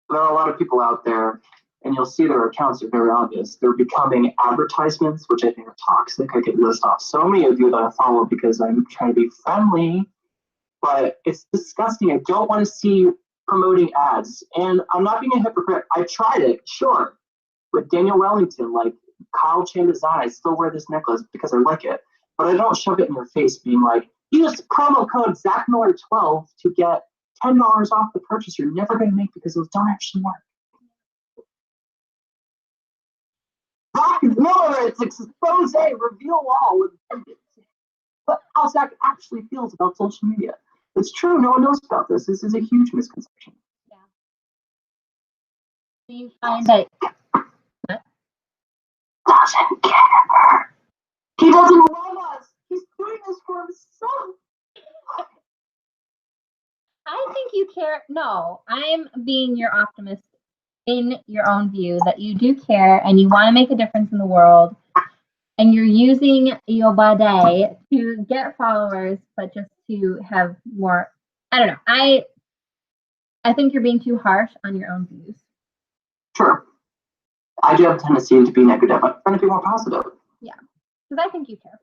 B: there are a lot of people out there, and you'll see their accounts are very obvious. They're becoming advertisements, which I think are toxic. I could list off so many of you that I follow because I'm trying to be friendly, but it's disgusting. I don't want to see promoting ads, and I'm not being a hypocrite. I tried it, sure, with Daniel Wellington, like Kyle Chan Design. I still wear this necklace because I like it, but I don't shove it in your face being like, use promo code Zac Miller 12 to get $10 off the purchase you're never going to make because those don't actually work. Zac Miller, it's expose, reveal all. But how Zac actually feels about social media. It's true, no one knows about this. This is a huge misconception.
A: Yeah. Do you find that what?
B: Doesn't care. He doesn't love us. He's doing this for himself.
A: I think you care. No, I'm being your optimist in your own view that you do care and you want to make a difference in the world, and you're using your body to get followers, but just to have more, I don't know. I think you're being too harsh on your own views.
B: Sure. I do have a tendency to be negative. I'm trying to be more positive.
A: Yeah, because I think you care.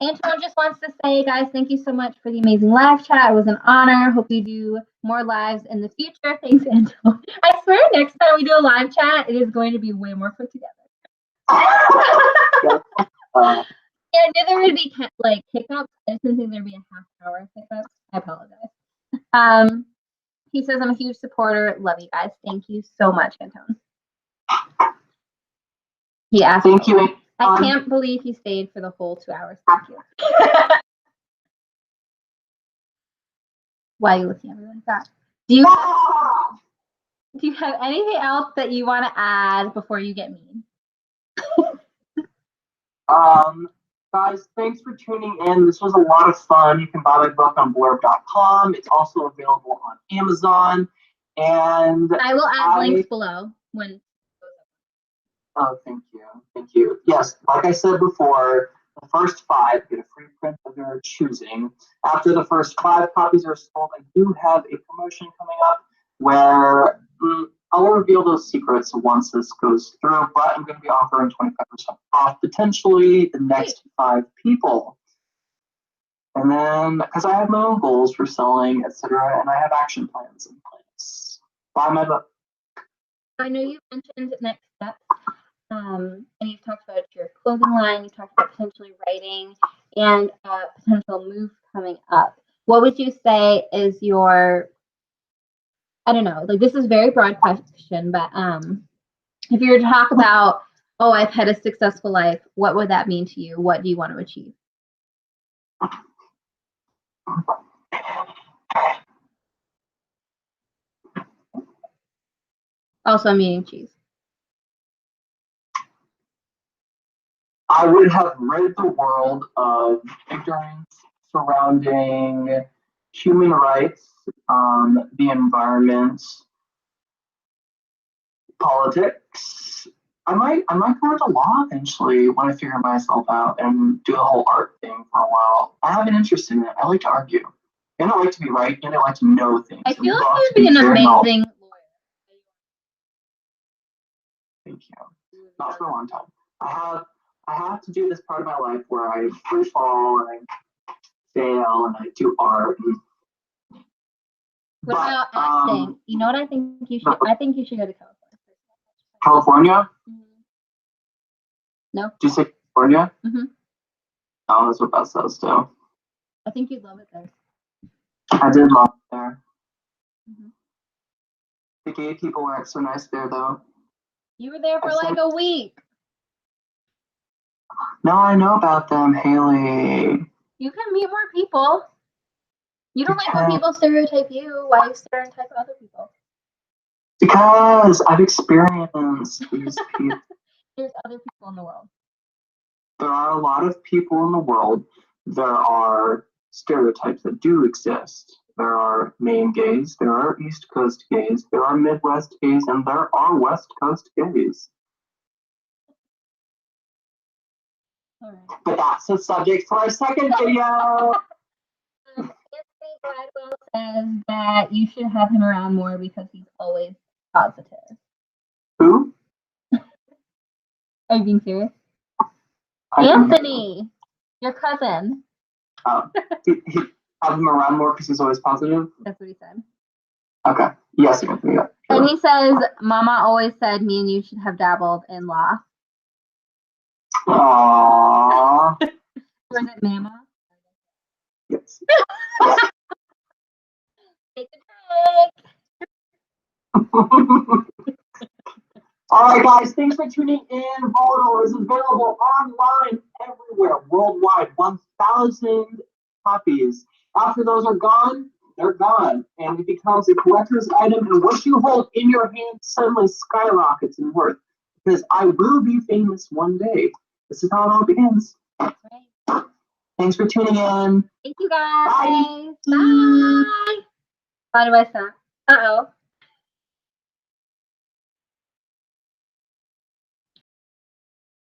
A: Antoine just wants to say, guys, thank you so much for the amazing live chat. It was an honor. Hope you do more lives in the future. Thanks, Antoine. I swear next time we do a live chat, it is going to be way more put together. Yeah, there would be like hiccups. I didn't think there'd be a half-hour hiccup. I apologize. He says, I'm a huge supporter. Love you guys. Thank you so much, Antoine. He asked.
B: Thank you.
A: I can't believe he stayed for the whole 2 hours. Thank you. Why are you looking at me like that? Do you have anything else that you want to add before you get mean?
B: Guys, thanks for tuning in. This was a lot of fun. You can buy my book on blurb.com. It's also available on Amazon. And
A: I will add links below when.
B: Oh, thank you. Thank you. Yes, like I said before, the first 5 get a free print of their choosing. After the first 5 copies are sold, I do have a promotion coming up where I'll reveal those secrets once this goes through, but I'm going to be offering 25% off potentially the next 5 people. And then, because I have my own goals for selling, etc., and I have action plans in place. Buy my book.
A: I know you mentioned next steps. And you've talked about your clothing line, you talked about potentially writing and potential move coming up. What would you say is your, I don't know, like this is a very broad question, but if you were to talk about, oh, I've had a successful life, what would that mean to you? What do you want to achieve? Also, I'm eating cheese.
B: I would have rid the world of ignorance surrounding human rights, the environment, politics. I might go into law eventually when I figure myself out and do the whole art thing for a while. I have an interest in it. I like to argue. And I like to be right, and I like to know things.
A: I feel like you'd be an amazing lawyer.
B: Thank you. Not for a long time. I have to do this part of my life where I free fall and I fail and I do art.
A: What about acting? You know what I think you should? I think you should go to California.
B: California?
A: Mm-hmm. No.
B: Did you say California?
A: Mm-hmm.
B: Oh, that's what that says too.
A: I think you'd love it there.
B: I did love it there.
A: Mm-hmm.
B: The gay people weren't so nice there though.
A: You were there for like a week.
B: No, I know about them, Haley.
A: You can meet more people. You don't like when people stereotype you. Why you stereotype other people?
B: Because I've experienced these people.
A: There's other people in the world.
B: There are a lot of people in the world. There are stereotypes that do exist. There are Maine gays, there are East Coast gays, there are Midwest gays, and there are West Coast gays.
A: All right.
B: But that's a subject for our second video.
A: Anthony Gladwell says that you should have him around more because he's always positive.
B: Who?
A: Are you being serious? Anthony, your cousin.
B: He have him around more because he's always positive?
A: That's what he said.
B: Okay. Yes, Anthony. Yeah, sure.
A: And he says, Mama always said me and you should have dabbled in law.
B: Aww.
A: Or is it Mama?
B: Yes.
A: Take a break.
B: All right, guys. Thanks for tuning in. VOLATILE is available online everywhere, worldwide. 1,000 copies. After those are gone, they're gone. And it becomes a collector's item. And what you hold in your hand suddenly skyrockets in worth. Because I will be famous one day. This is how it all begins.
A: That's right.
B: Thanks for tuning in.
A: Thank you, guys.
B: Bye.
A: Bye. How do I stop? Uh-oh.